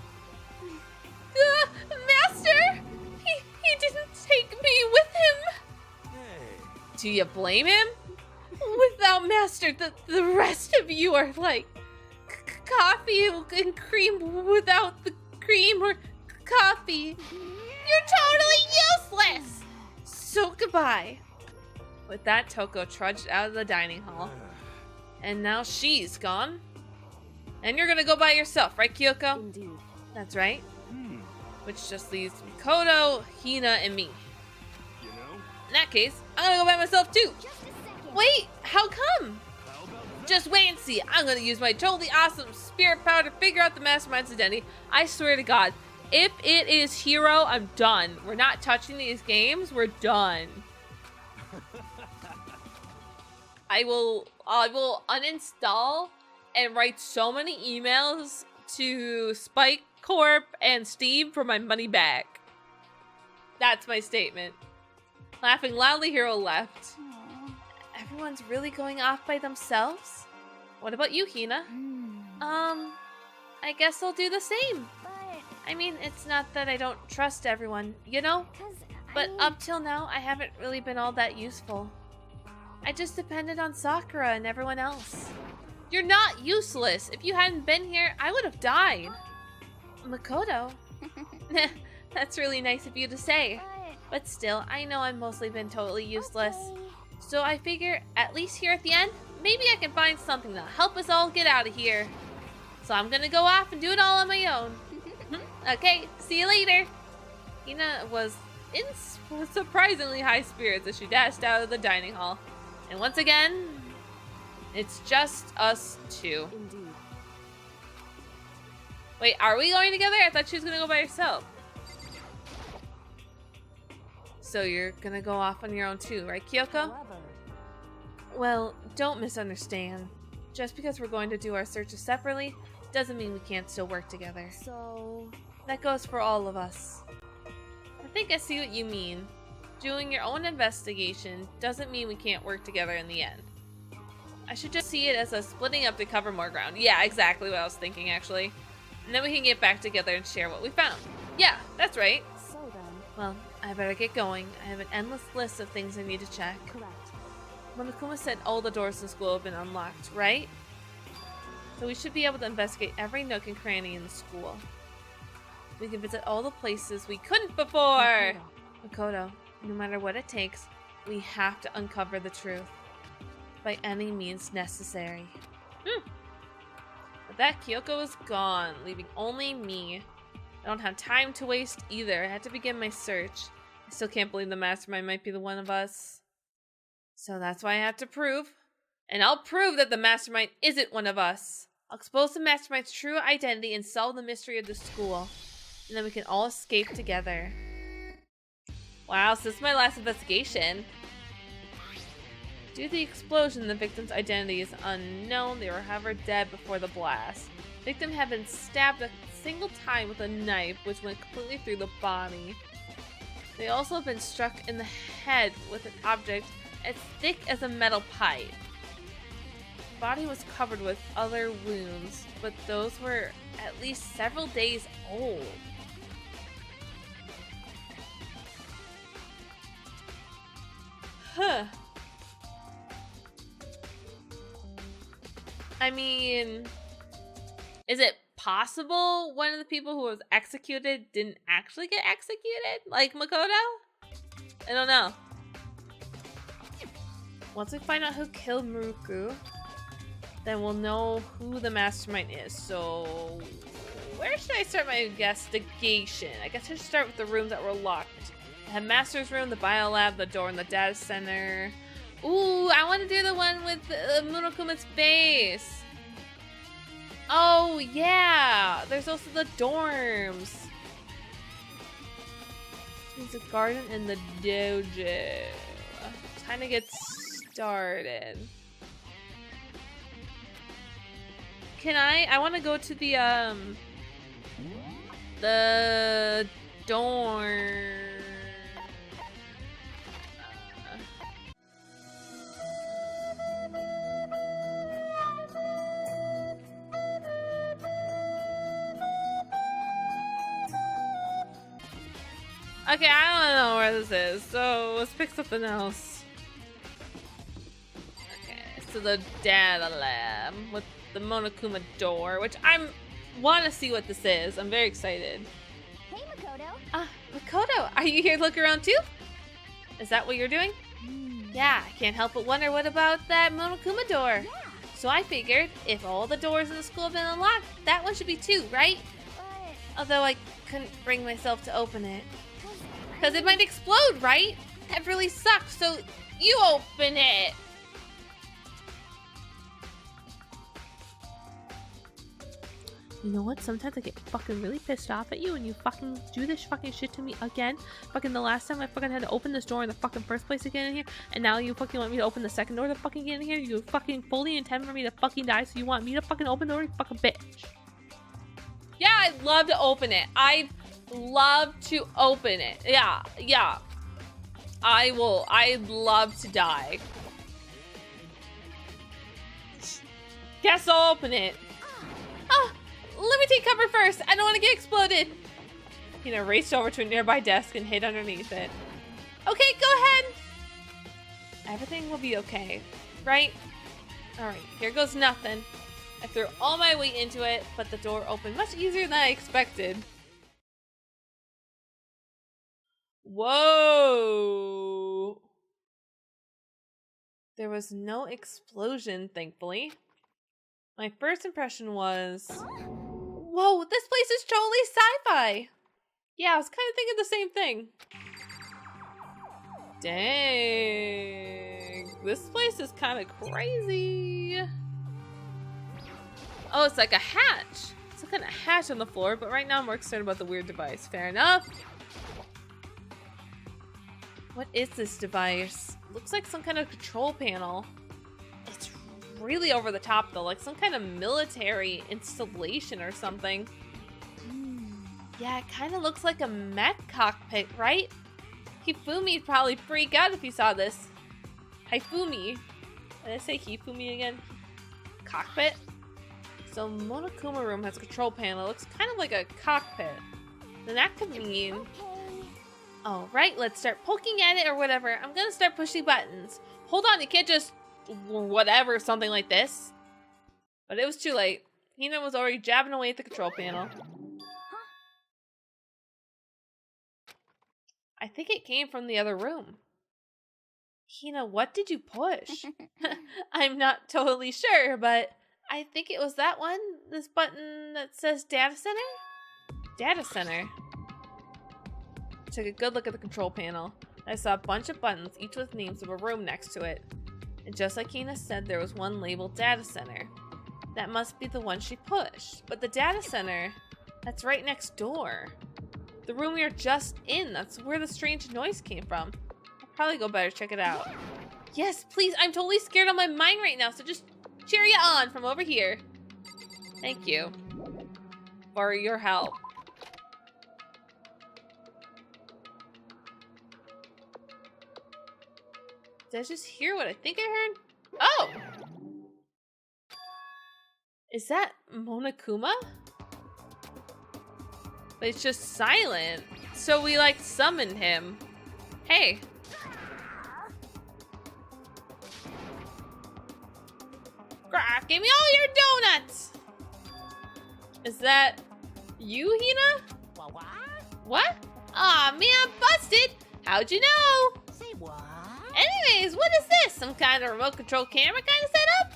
Master! He didn't take me with him! Hey. Do you blame him? Without Master, the rest of you are like coffee and cream without the cream, or coffee. You're totally useless! So goodbye. With that, Toko trudged out of the dining hall. And now she's gone. And you're gonna go by yourself, right, Kyoko? Indeed. That's right. Which just leaves Makoto, Hina, and me. You know? In that case, I'm gonna go by myself too. just a second. Wait, how come? How about that? Just wait and see. I'm gonna use my totally awesome spirit power to figure out the mastermind's identity. I swear to God, if it is Hero, I'm done. We're not touching these games. We're done. I will uninstall and write so many emails to Spike Corp and Steve for my money back. That's my statement. Laughing loudly, Hero left. Everyone's really going off by themselves? What about you, Hina? I guess I'll do the same. But, I mean, it's not that I don't trust everyone, you know? 'cause But I mean, up till now, I haven't really been all that useful. I just depended on Sakura and everyone else. You're not useless. If you hadn't been here, I would have died. Makoto? That's really nice of you to say. but, But still, I know I've mostly been totally useless. okay. So I figure, at least here at the end, maybe I can find something that'll help us all get out of here. So I'm gonna go off and do it all on my own. Okay, see you later. Hina was in surprisingly high spirits as she dashed out of the dining hall. And once again, it's just us two. Indeed. Wait, are we going together? I thought she was gonna go by herself. So you're gonna go off on your own too, right, Kyoko? However, Well, don't misunderstand. Just because we're going to do our searches separately doesn't mean we can't still work together. so That goes for all of us. I think I see what you mean. Doing your own investigation doesn't mean we can't work together in the end. I should just see it as a splitting up to cover more ground. Yeah, exactly what I was thinking, actually. And then we can get back together and share what we found. Yeah, that's right. so then, Well, I better get going. I have an endless list of things I need to check. correct. Monokuma said all the doors in school have been unlocked, right? So we should be able to investigate every nook and cranny in the school. We can visit all the places we couldn't before! Makoto, no matter what it takes, we have to uncover the truth. By any means necessary. With that, Kyoko is gone, leaving only me. I don't have time to waste either. I had to begin my search. I still can't believe the mastermind might be the one of us. So that's why I have to prove. And I'll prove that the mastermind isn't one of us. I'll expose the mastermind's true identity and solve the mystery of the school. And then we can all escape together. Wow, so this is my last investigation. Due to the explosion, the victim's identity is unknown. They were, however, dead before the blast. The victim had been stabbed a single time with a knife, which went completely through the body. They also have been struck in the head with an object as thick as a metal pipe. The body was covered with other wounds, but those were at least several days old. Huh. I mean, is it possible one of the people who was executed didn't actually get executed? Like Makoto? I don't know. Once we find out who killed Muruku, then we'll know who the mastermind is. So, where should I start my investigation? I guess I should start with the rooms that were locked. I have Master's room, the biolab, the door in the data center. Ooh, I want to do the one with Murokuma's face. Oh, yeah. There's also the dorms. There's a garden and the dojo. Time to get started. Can I want to go to the dorm. Okay, I don't know where this is, so let's pick something else. Okay, so the data lab with the Monokuma door, which want to see what this is. I'm very excited. Hey, Makoto. Makoto, are you here to look around too? Is that what you're doing? Yeah, I can't help but wonder what about that Monokuma door. Yeah, So I figured if all the doors in the school have been unlocked, that one should be too, right? but Although I couldn't bring myself to open it. Because it might explode, right? That really sucks, so you open it! You know what? Sometimes I get fucking really pissed off at you and you fucking do this fucking shit to me again. Fucking the last time I fucking had to open this door in the fucking first place to get in here, and now you fucking want me to open the second door to fucking get in here? You fucking fully intend for me to fucking die, so you want me to fucking open the door, you fucking bitch. Yeah, I'd love to open it. I'd love to open it. Yeah. I'd love to die. Guess I'll open it. Ah, let me take cover first. I don't want to get exploded. Hina raced over to a nearby desk and hid underneath it. Okay, go ahead. Everything will be okay, right? Alright, here goes nothing. I threw all my weight into it, but the door opened much easier than I expected. Whoa! There was no explosion, thankfully. My first impression was, whoa, this place is totally sci-fi. Yeah, I was kind of thinking the same thing. Dang, this place is kind of crazy. Oh, it's like a hatch. It's like a hatch on the floor, but right now I'm more concerned about the weird device. Fair enough. What is this device? Looks like some kind of control panel. It's really over the top though, like some kind of military installation or something. Yeah, it kind of looks like a mech cockpit, right? Hifumi'd probably freak out if he saw this. Hifumi. Did I say Hifumi again? Cockpit? So Monokuma room has a control panel. It looks kind of like a cockpit. Then that could mean... Alright, let's start poking at it or whatever. I'm gonna start pushing buttons. Hold on, you can't just... whatever, something like this. But it was too late. Hina was already jabbing away at the control panel. I think it came from the other room. Hina, what did you push? I'm not totally sure, but I think it was that one. This button that says Data Center? Data Center. I took a good look at the control panel. I saw a bunch of buttons, each with names of a room next to it. And just like Hina said, there was one labeled Data Center. That must be the one she pushed. But the Data Center, that's right next door. The room we were just in, that's where the strange noise came from. I'll probably go better check it out. Yes, please, I'm totally scared on my mind right now, so just cheer ya on from over here. Thank you for your help. Did I just hear what I think I heard? Oh! Is that Monokuma? But it's just silent. So we like summoned him. Hey. Grah, give me all your donuts! Is that you, Hina? What? Aw, man, busted! How'd you know? Say what? Anyways, what is this? Some kind of remote control camera kind of setup?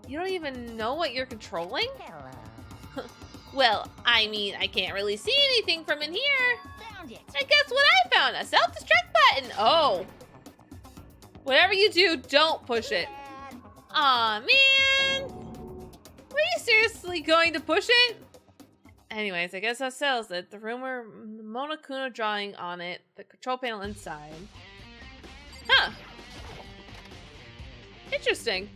You don't even know what you're controlling? Hello. Well, I mean, I can't really see anything from in here. Found it. And guess what I found? A self-destruct button. Oh. Whatever you do, don't push it. Aw, man. Were you seriously going to push it? Anyways, I guess that settles it. The room where Monokuma drawing on it, the control panel inside. Huh. Interesting.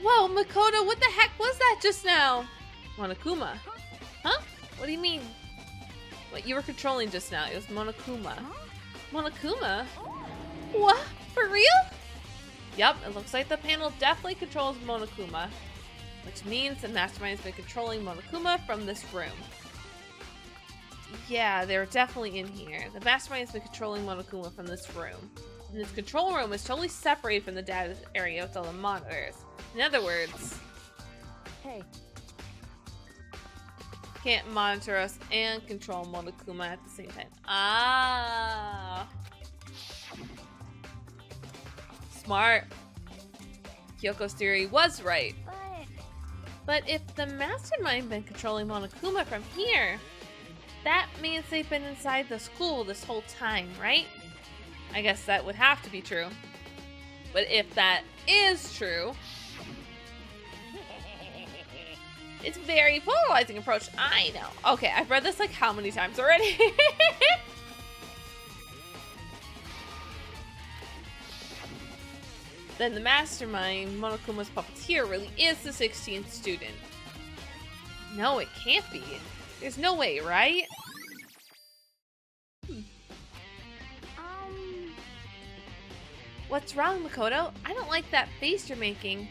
Whoa, Makoto, what the heck was that just now? Monokuma. Huh? What do you mean? What you were controlling just now? It was Monokuma. Monokuma? What? For real? Yep, it looks like the panel definitely controls Monokuma. Which means the mastermind has been controlling Monokuma from this room. Yeah, they were definitely in here. The mastermind has been controlling Monokuma from this room. And this control room is totally separated from the data area with all the monitors. In other words, Hey, can't monitor us and control Monokuma at the same time. Ah. Smart. Kyoko's theory was right. But if the mastermind been controlling Monokuma from here, that means they've been inside the school this whole time, right? I guess that would have to be true. But if that is true, it's a very polarizing approach. I know. Okay, I've read this like how many times already? Then the mastermind, Monokuma's puppeteer, really is the 16th student. No, it can't be. There's no way, right? What's wrong, Makoto? I don't like that face you're making.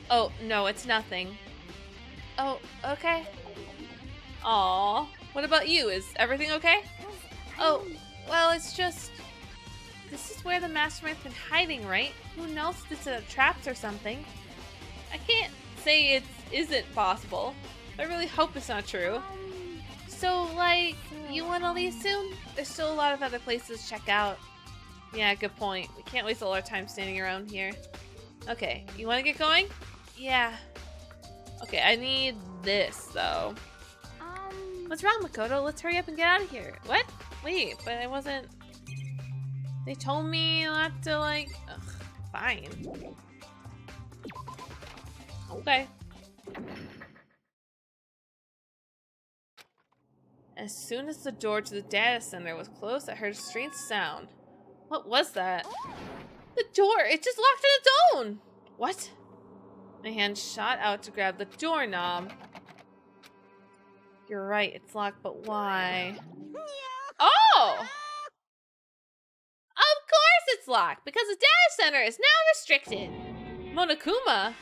Oh, no, it's nothing. Oh, okay. Aw. What about you? Is everything okay? Oh, well, it's just... This is where the mastermind's been hiding, right? Who knows if it's a traps or something? I can't say it isn't possible. I really hope it's not true. So, like, you want to leave soon? There's still a lot of other places to check out. Yeah, good point. We can't waste all our time standing around here. Okay, you want to get going? Yeah. Okay, I need this, though. What's wrong, Makoto? Let's hurry up and get out of here. What? Wait, but I wasn't... They told me not to, like... Ugh, fine. Okay. As soon as the door to the data center was closed, I heard a strange sound. What was that? The door! It just locked on its own! What? My hand shot out to grab the doorknob. You're right, it's locked, but why? Oh! Of course it's locked, because the data center is now restricted. Monokuma?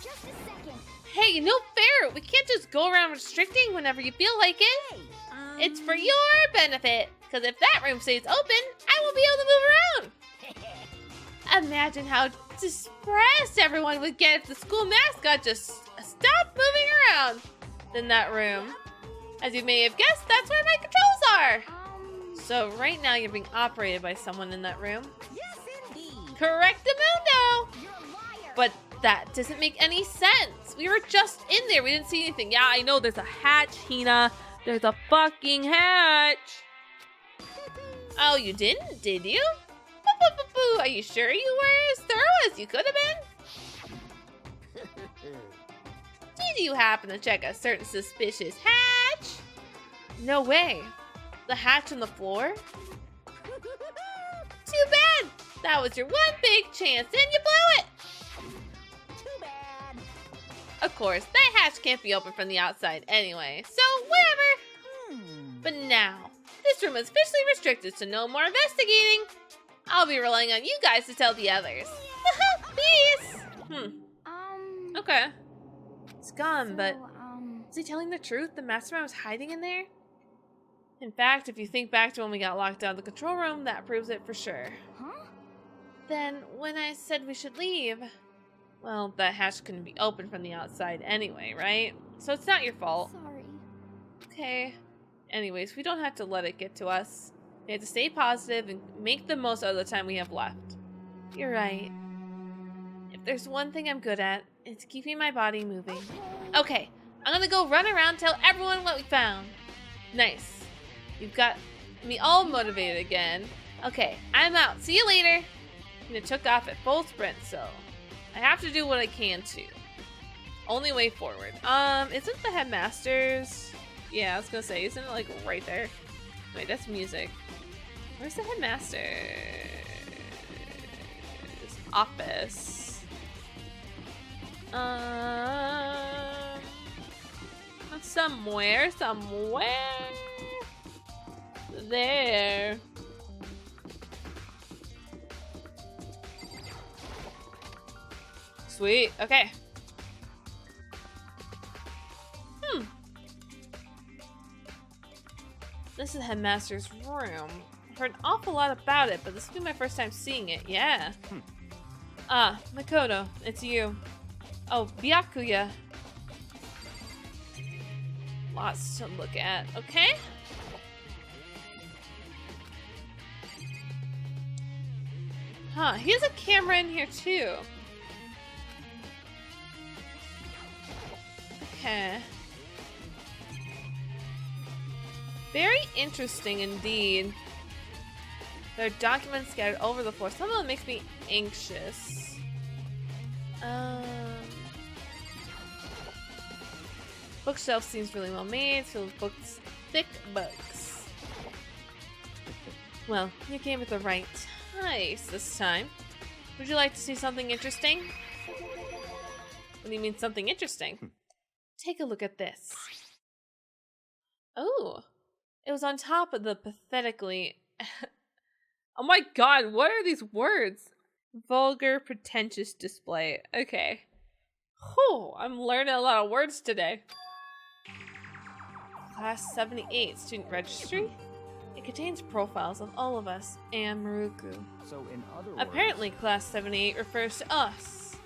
Just a second. Hey, no fair! We can't just go around restricting whenever you feel like it. It's for your benefit, because if that room stays open, I won't be able to move around. Imagine how distressed everyone would get if the school mascot just stopped moving around in that room. As you may have guessed, that's where my controls are. So right now you're being operated by someone in that room. Yes, indeed. Correctamundo! You're a liar. But that doesn't make any sense. We were just in there. We didn't see anything. Yeah, I know there's a hatch, Hina. There's a fucking hatch. Oh, you didn't, did you? Boo-boo-boo-boo. Are you sure you were as thorough as you could have been? Did you happen to check a certain suspicious hatch? No way. The hatch on the floor? Too bad. That was your one big chance and you blew it. Too bad. Of course, that hatch can't be opened from the outside anyway, so whatever. But now, this room is officially restricted, so no more investigating. I'll be relying on you guys to tell the others. Peace! Okay. It's gone, but is he telling the truth? The mastermind was hiding in there? In fact, if you think back to when we got locked out of the control room, that proves it for sure. Huh? Then, when I said we should leave, well, that hatch couldn't be opened from the outside anyway, right? So it's not your fault. Sorry. Okay. Anyways, we don't have to let it get to us. We have to stay positive and make the most out of the time we have left. You're right. If there's one thing I'm good at, it's keeping my body moving. Okay, I'm gonna go run around and tell everyone what we found. Nice. You've got me all motivated again. Okay, I'm out. See you later. And it took off at full sprint, so I have to do what I can to. Only way forward. Isn't the headmaster's... Yeah, I was gonna say, isn't it like right there? Wait, that's music. Where's the headmaster's office? Somewhere. There. Sweet, okay. This is the headmaster's room. I've heard an awful lot about it, but this will be my first time seeing it, yeah. Ah, Makoto, it's you. Oh, Byakuya. Lots to look at, okay? Huh, he has a camera in here too. Okay. Very interesting indeed. There are documents scattered over the floor. Some of them makes me anxious. Bookshelf seems really well made, filled with books, thick books. Well, you came at the right place this time. Would you like to see something interesting? What do you mean something interesting? Take a look at this. Oh, it was on top of the pathetically... Oh my god, what are these words? Vulgar, pretentious display. Okay. Whew, I'm learning a lot of words today. Class 78 student registry. It contains profiles of all of us and Maruku. So in other words... Apparently class 78 refers to us.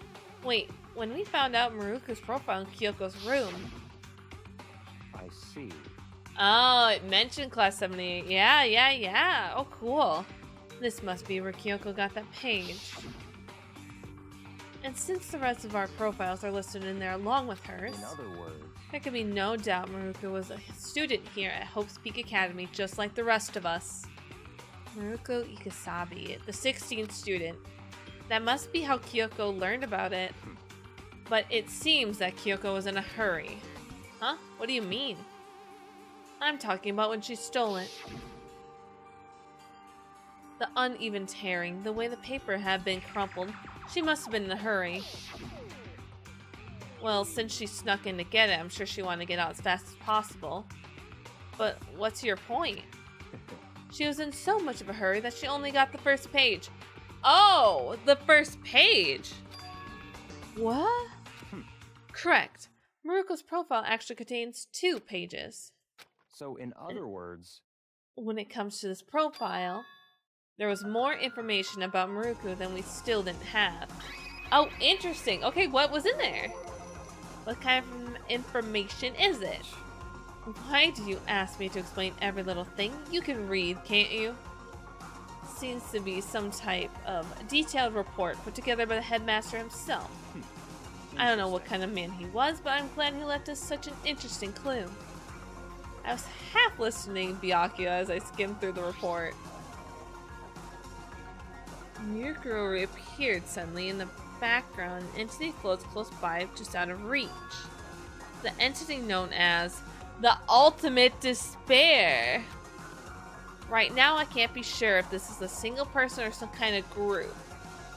Wait, when we found out Maruku's profile in Kyoko's room... I see. Oh, it mentioned Class 78. Yeah. Oh, cool. This must be where Kyoko got that page. And since the rest of our profiles are listed in there along with hers, In other words, there can be no doubt Maruko was a student here at Hope's Peak Academy, just like the rest of us. Maruko Ikasabi, the 16th student. That must be how Kyoko learned about it. But it seems that Kyoko was in a hurry. Huh? What do you mean? I'm talking about when she stole it. The uneven tearing, the way the paper had been crumpled. She must have been in a hurry. Well, since she snuck in to get it, I'm sure she wanted to get out as fast as possible. But what's your point? She was in so much of a hurry that she only got the first page. Oh, the first page! What? Correct. Maruko's profile actually contains 2 pages. so in other words, When it comes to this profile, there was more information about Maruko than we still didn't have. Oh, interesting. Okay, what was in there? What kind of information is it? Why do you ask me to explain every little thing? You can read, can't you? Seems to be some type of detailed report put together by the headmaster himself. I don't know what kind of man he was, but I'm glad he left us such an interesting clue. I was half listening Byakuya as I skimmed through the report. Murukuro reappeared suddenly in the background. An entity floats close by, just out of reach. The entity known as the Ultimate Despair. Right now, I can't be sure if this is a single person or some kind of group.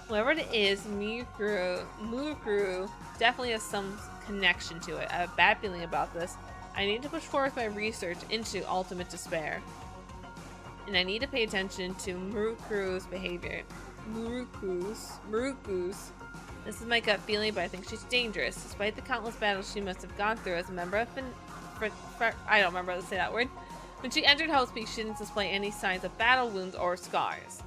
Whoever it is, Murukuro definitely has some connection to it. I have a bad feeling about this. I need to push forward my research into Ultimate Despair. And I need to pay attention to Murukuro's behavior. Muruku's. This is my gut feeling, but I think she's dangerous. Despite the countless battles she must have gone through as a member of I don't remember how to say that word. When she entered Hope's Peak, she didn't display any signs of battle wounds or scars.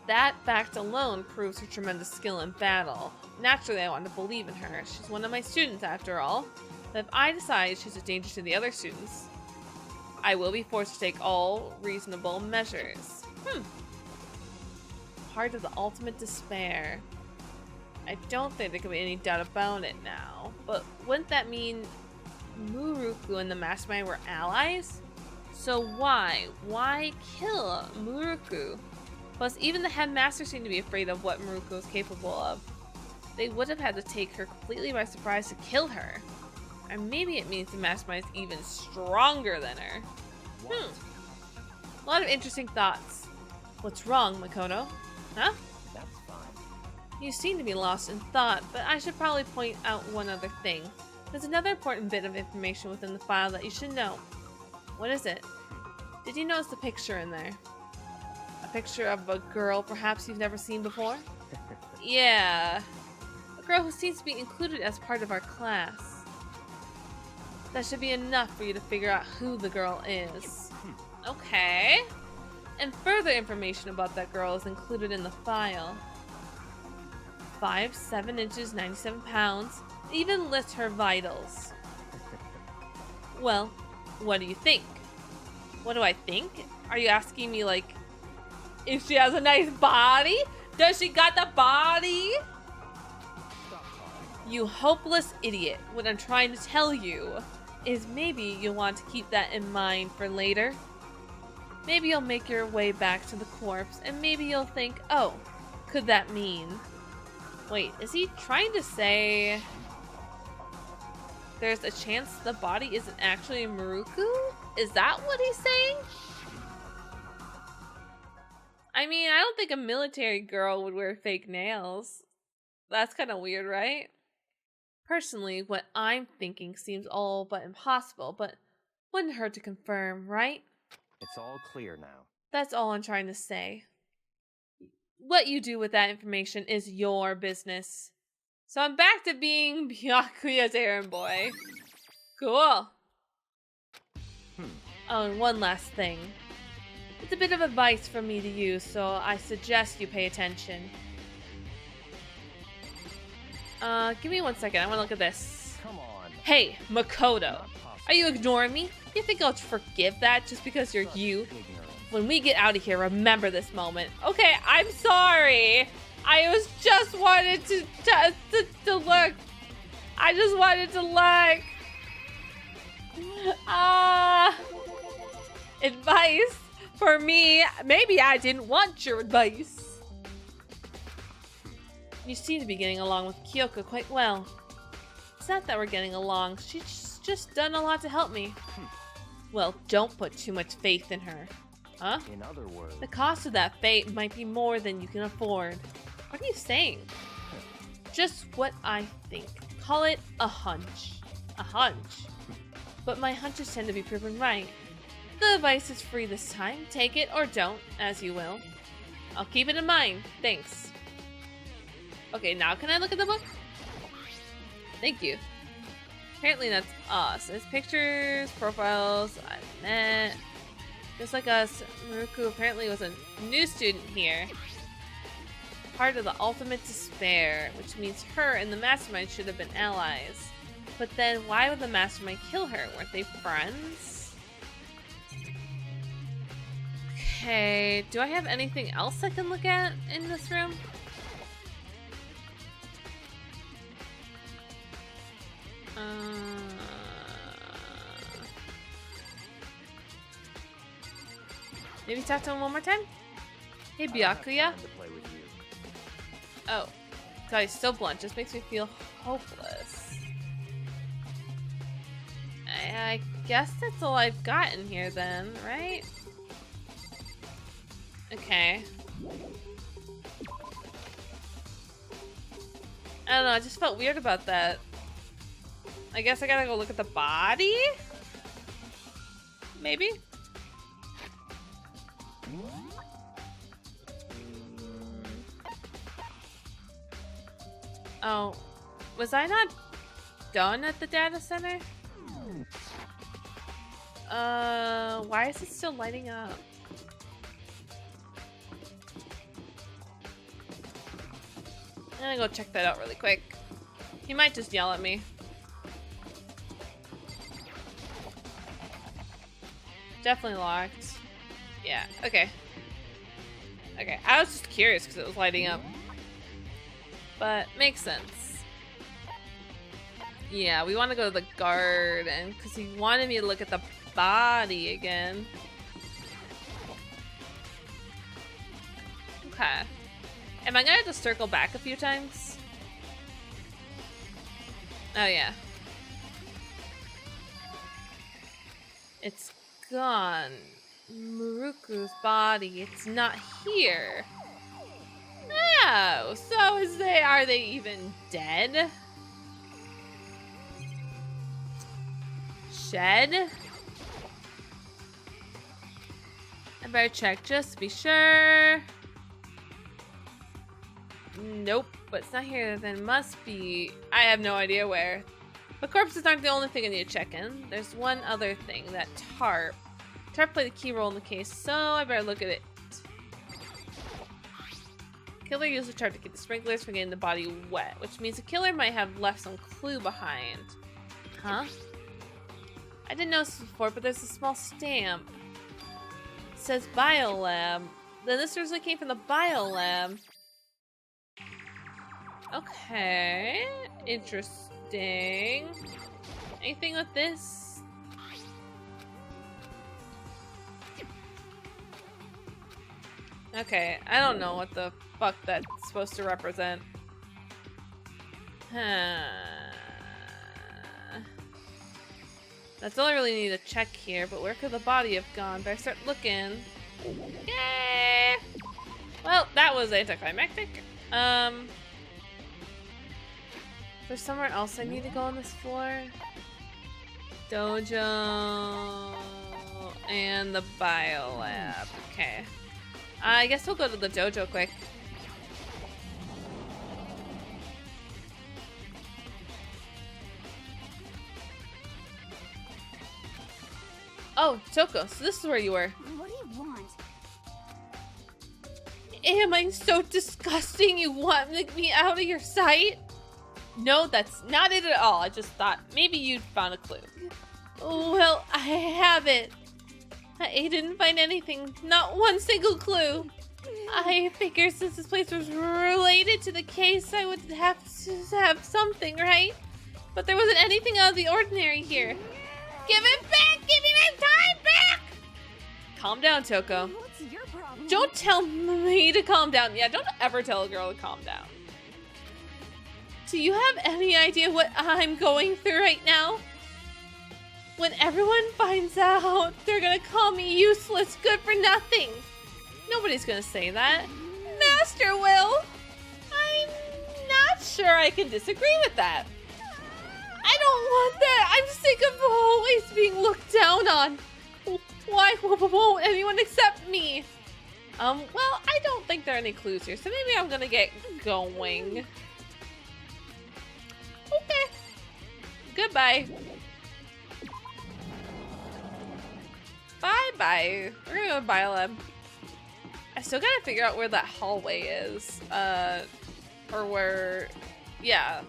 That fact alone proves her tremendous skill in battle. Naturally, I want to believe in her. She's one of my students, after all. But if I decide she's a danger to the other students, I will be forced to take all reasonable measures. Part of the Ultimate Despair. I don't think there can be any doubt about it now. But wouldn't that mean Muruku and the Mastermind were allies? So why? Why kill Muruku? Plus, even the headmaster seemed to be afraid of what Muruku was capable of. They would have had to take her completely by surprise to kill her. Or maybe it means the Mastermind is even stronger than her. A lot of interesting thoughts. What's wrong, Makoto? Huh? that's fine. You seem to be lost in thought, but I should probably point out one other thing. There's another important bit of information within the file that you should know. What is it? Did you notice the picture in there? A picture of a girl perhaps you've never seen before? Yeah. A girl who seems to be included as part of our class. That should be enough for you to figure out who the girl is. Okay. And further information about that girl is included in the file. 5'7" inches, 97 pounds. It even lists her vitals. Well, what do you think? What do I think? Are you asking me, like, if she has a nice body? Does she got the body? You hopeless idiot. What I'm trying to tell you is maybe you'll want to keep that in mind for later. Maybe you'll make your way back to the corpse, and maybe you'll think, oh, could that mean? Wait, is he trying to say there's a chance the body isn't actually Muruku? Is that what he's saying? I mean, I don't think a military girl would wear fake nails. That's kind of weird, right? Personally, what I'm thinking seems all but impossible, but wouldn't hurt to confirm, right? It's all clear now. That's all I'm trying to say. What you do with that information is your business. So I'm back to being Byakuya's errand boy. Cool. Oh, and one last thing. It's a bit of advice from me to you, so I suggest you pay attention. Give me 1 second. I want to look at this. Come on. Hey, Makoto. Not possible. Are you ignoring me? You think I'll forgive that just because you're you? When we get out of here, remember this moment. Okay, I'm sorry. I just wanted to look. I just wanted to look. Advice for me. Maybe I didn't want your advice. You seem to be getting along with Kyoko quite well. It's not that we're getting along. She's just done a lot to help me. Well, don't put too much faith in her. Huh? In other words, The cost of that fate might be more than you can afford. What are you saying? Just what I think. Call it a hunch. A hunch. But my hunches tend to be proven right. The advice is free this time. Take it or don't, as you will. I'll keep it in mind. Thanks. Okay, now can I look at the book? Thank you. Apparently that's us. There's pictures, profiles, Mcnatt. Just like us, Maruku apparently was a new student here. Part of the ultimate despair, which means her and the mastermind should have been allies. But then why would the mastermind kill her? Weren't they friends? Okay, do I have anything else I can look at in this room? Maybe talk to him one more time? Hey, Byakuya. Oh. God, he's so blunt. Just makes me feel hopeless. I guess that's all I've got in here then, right? Okay. I don't know, I just felt weird about that. I guess I gotta go look at the body? Maybe? Oh, was I not done at the data center? Why is it still lighting up? I'm gonna go check that out really quick. He might just yell at me. Definitely locked. Yeah, okay. Okay, I was just curious because it was lighting up. But makes sense. Yeah, we want to go to the garden because he wanted me to look at the body again. Okay. Am I gonna have to circle back a few times? Oh yeah. It's gone. Muruku's body, it's not here. Oh, so are they even dead? Shed? I better check just to be sure. Nope, but it's not here. Then it must be. I have no idea where. But corpses aren't the only thing I need to check in. There's one other thing, that tarp. Tarp played a key role in the case, so I better look at it. Killer used the tarp to keep the sprinklers from getting the body wet, which means the killer might have left some clue behind. Huh? I didn't notice this before, but there's a small stamp. It says Biolab. Then this originally came from the Biolab. Okay. Interesting. Anything with this? Okay, I don't know what the fuck that's supposed to represent. That's all I really need to check here, but where could the body have gone? Better start looking. Yay! Well, that was anticlimactic. There's somewhere else I need to go on this floor. Dojo and the biolab. Okay. I guess we'll go to the dojo quick. Oh, Toko, so this is where you were. What do you want? Am I so disgusting you want me out of your sight? No, that's not it at all. I just thought maybe you'd found a clue. Well, I have it. I didn't find anything, not one single clue. I figured since this place was related to the case, I would have to have something, right? But there wasn't anything out of the ordinary here. Give it back! Give me my time back! Calm down, Toko. What's your problem? Don't tell me to calm down. Yeah, don't ever tell a girl to calm down. Do you have any idea what I'm going through right now? When everyone finds out, they're gonna call me useless, good for nothing. Nobody's gonna say that. Master will. I'm not sure I can disagree with that. I don't want that. I'm sick of always being looked down on. Why won't anyone accept me? Well, I don't think there are any clues here, so maybe I'm gonna get going. Okay. Goodbye. Bye-bye. We're gonna go to Biolab. I still gotta figure out where that hallway is. Or where... Yeah.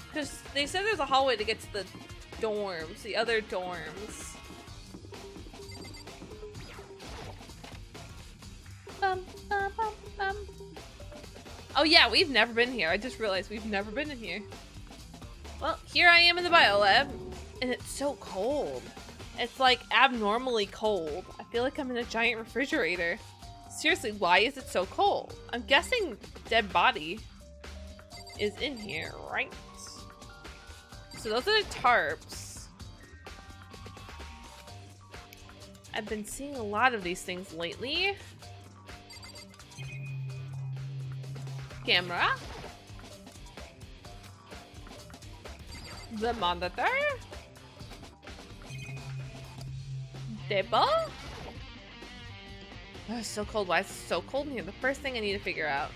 Because they said there's a hallway to get to the dorms, the other dorms. Oh yeah, we've never been here. I just realized we've never been in here. Well, here I am in the biolab, and it's so cold. It's like abnormally cold. I feel like I'm in a giant refrigerator. Seriously, why is it so cold? I'm guessing dead body is in here, right? So those are the tarps. I've been seeing a lot of these things lately. Camera. The monitor. Table. Oh, it's so cold. Why is it so cold in here? The first thing I need to figure out.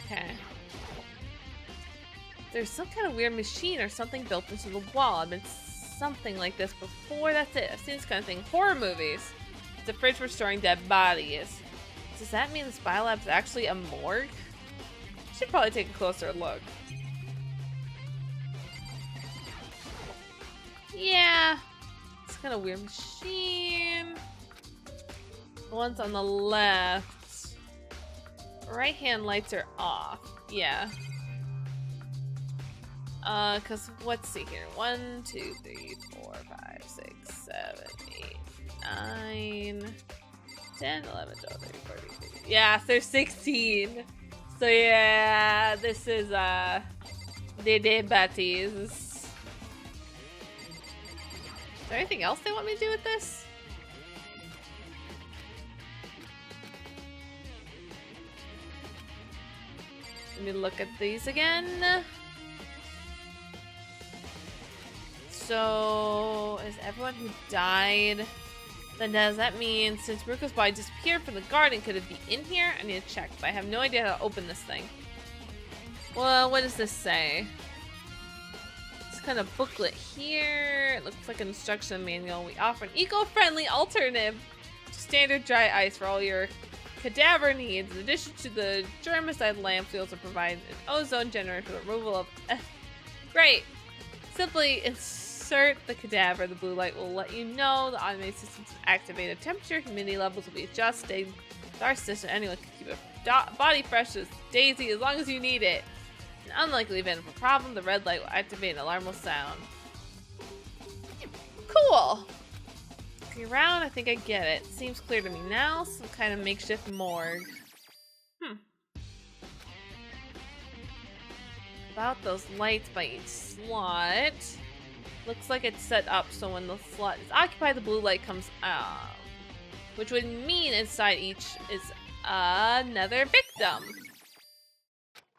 Okay. There's some kind of weird machine or something built into the wall. I've been something like this before. That's it. I've seen this kind of thing in horror movies. It's a fridge for storing dead bodies. Does that mean this biolab's actually a morgue? I should probably take a closer look. Yeah. It's kind of weird machine. The ones on the left. Right hand lights are off. Yeah. Cause let's see here. 1, 2, 3, 4, 5, 6, 7, 8, 9, 10, 11, 12, 13, 14, 15. Yeah, there's 16. So yeah, this is the dead bodies. Is there anything else they want me to do with this? Let me look at these again. So, is everyone who died? Then does that mean since Brooke's body disappeared from the garden, could it be in here? I need to check, but I have no idea how to open this thing. Well, what does this say? It's kind of booklet here. It looks like an instruction manual. We offer an eco-friendly alternative to standard dry ice for all your cadaver needs. In addition to the germicide lamps, we also provide an ozone generator for the removal of... Great! Simply insert the cadaver. The blue light will let you know the automated system's activated. Temperature, humidity levels will be adjusted. With our system, anyone can keep a body fresh as daisy as long as you need it. In an unlikely event of a problem, the red light will activate and an alarm will sound. Cool! Looking around, I think I get it. Seems clear to me now. Some kind of makeshift morgue. About those lights by each slot. Looks like it's set up so when the slot is occupied, the blue light comes out. Which would mean inside each is another victim.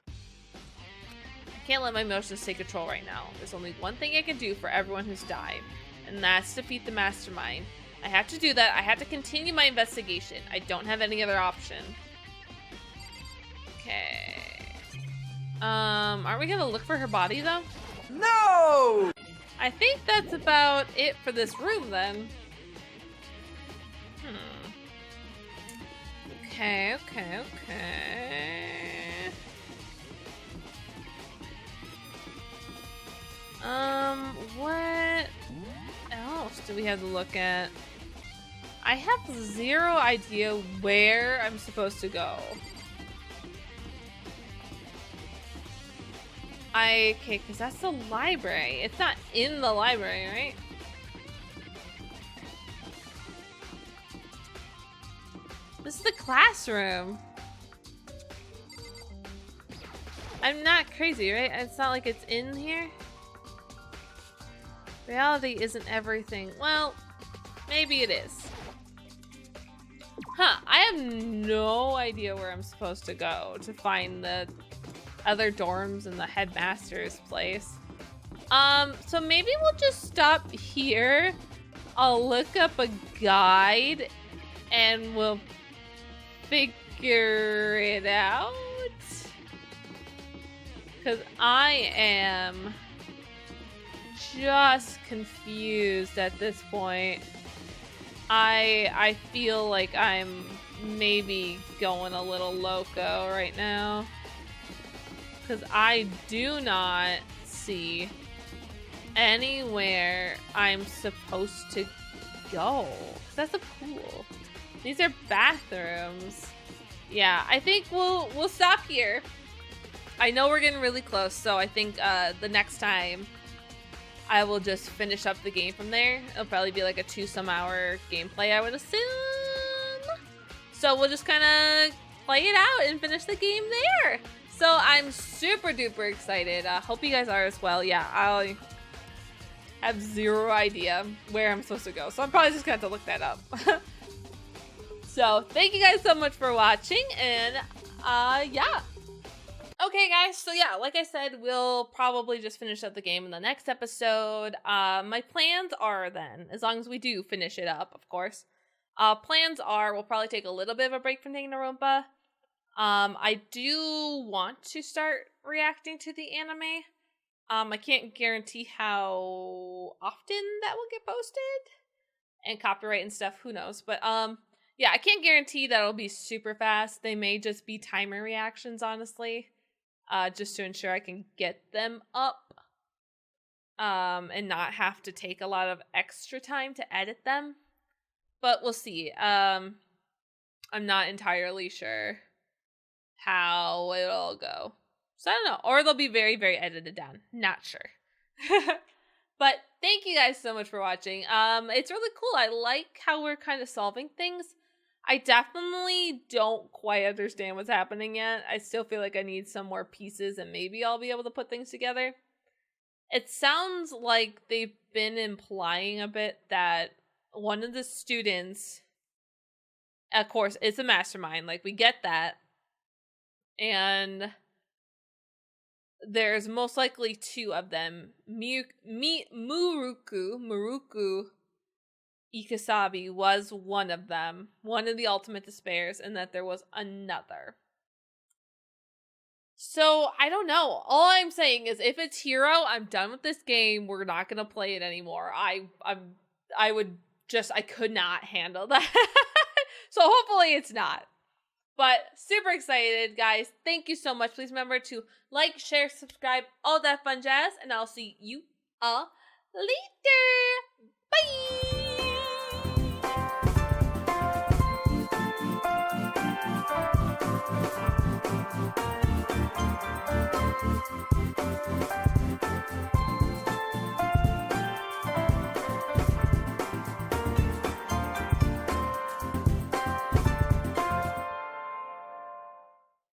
I can't let my emotions take control right now. There's only one thing I can do for everyone who's died, and that's defeat the mastermind. I have to do that. I have to continue my investigation. I don't have any other option. Okay. Aren't we gonna look for her body though? No! I think that's about it for this room then. Okay. What else do we have to look at? I have zero idea where I'm supposed to go. Okay, because that's the library. It's not in the library, right? This is the classroom. I'm not crazy, right? It's not like it's in here. Reality isn't everything. Well, maybe it is. Huh, I have no idea where I'm supposed to go to find the other dorms in the headmaster's place. So maybe we'll just stop here. I'll look up a guide and we'll figure it out. Because I am just confused at this point. I feel like I'm maybe going a little loco right now. Because I do not see anywhere I'm supposed to go. That's a pool. These are bathrooms. Yeah, I think we'll stop here. I know we're getting really close, so I think the next time I will just finish up the game from there. It'll probably be like a 2-some-hour gameplay, I would assume. So we'll just kind of play it out and finish the game there. So I'm super duper excited. Hope you guys are as well. Yeah, I have zero idea where I'm supposed to go. So I'm probably just going to have to look that up. So thank you guys so much for watching. And yeah. Okay, guys, so yeah, like I said, we'll probably just finish up the game in the next episode. My plans are then, as long as we do finish it up, of course, plans are we'll probably take a little bit of a break from Danganronpa. I do want to start reacting to the anime. I can't guarantee how often that will get posted, and copyright and stuff, who knows, but yeah, I can't guarantee that it'll be super fast. They may just be timer reactions, honestly. Just to ensure I can get them up and not have to take a lot of extra time to edit them. But we'll see. I'm not entirely sure how it'll go. So I don't know. Or they'll be very, very edited down. Not sure. But thank you guys so much for watching. It's really cool. I like how we're kind of solving things. I definitely don't quite understand what's happening yet. I still feel like I need some more pieces and maybe I'll be able to put things together. It sounds like they've been implying a bit that one of the students, of course, is a mastermind. Like, we get that. And there's most likely 2 of them. Muruku Ikasabi was one of them, one of the ultimate despairs, and that there was another. So, I don't know. All I'm saying is if it's Hero, I'm done with this game. We're not going to play it anymore. I could not handle that. So, hopefully it's not. But super excited, guys. Thank you so much. Please remember to like, share, subscribe, all that fun jazz, and I'll see you all later. Bye!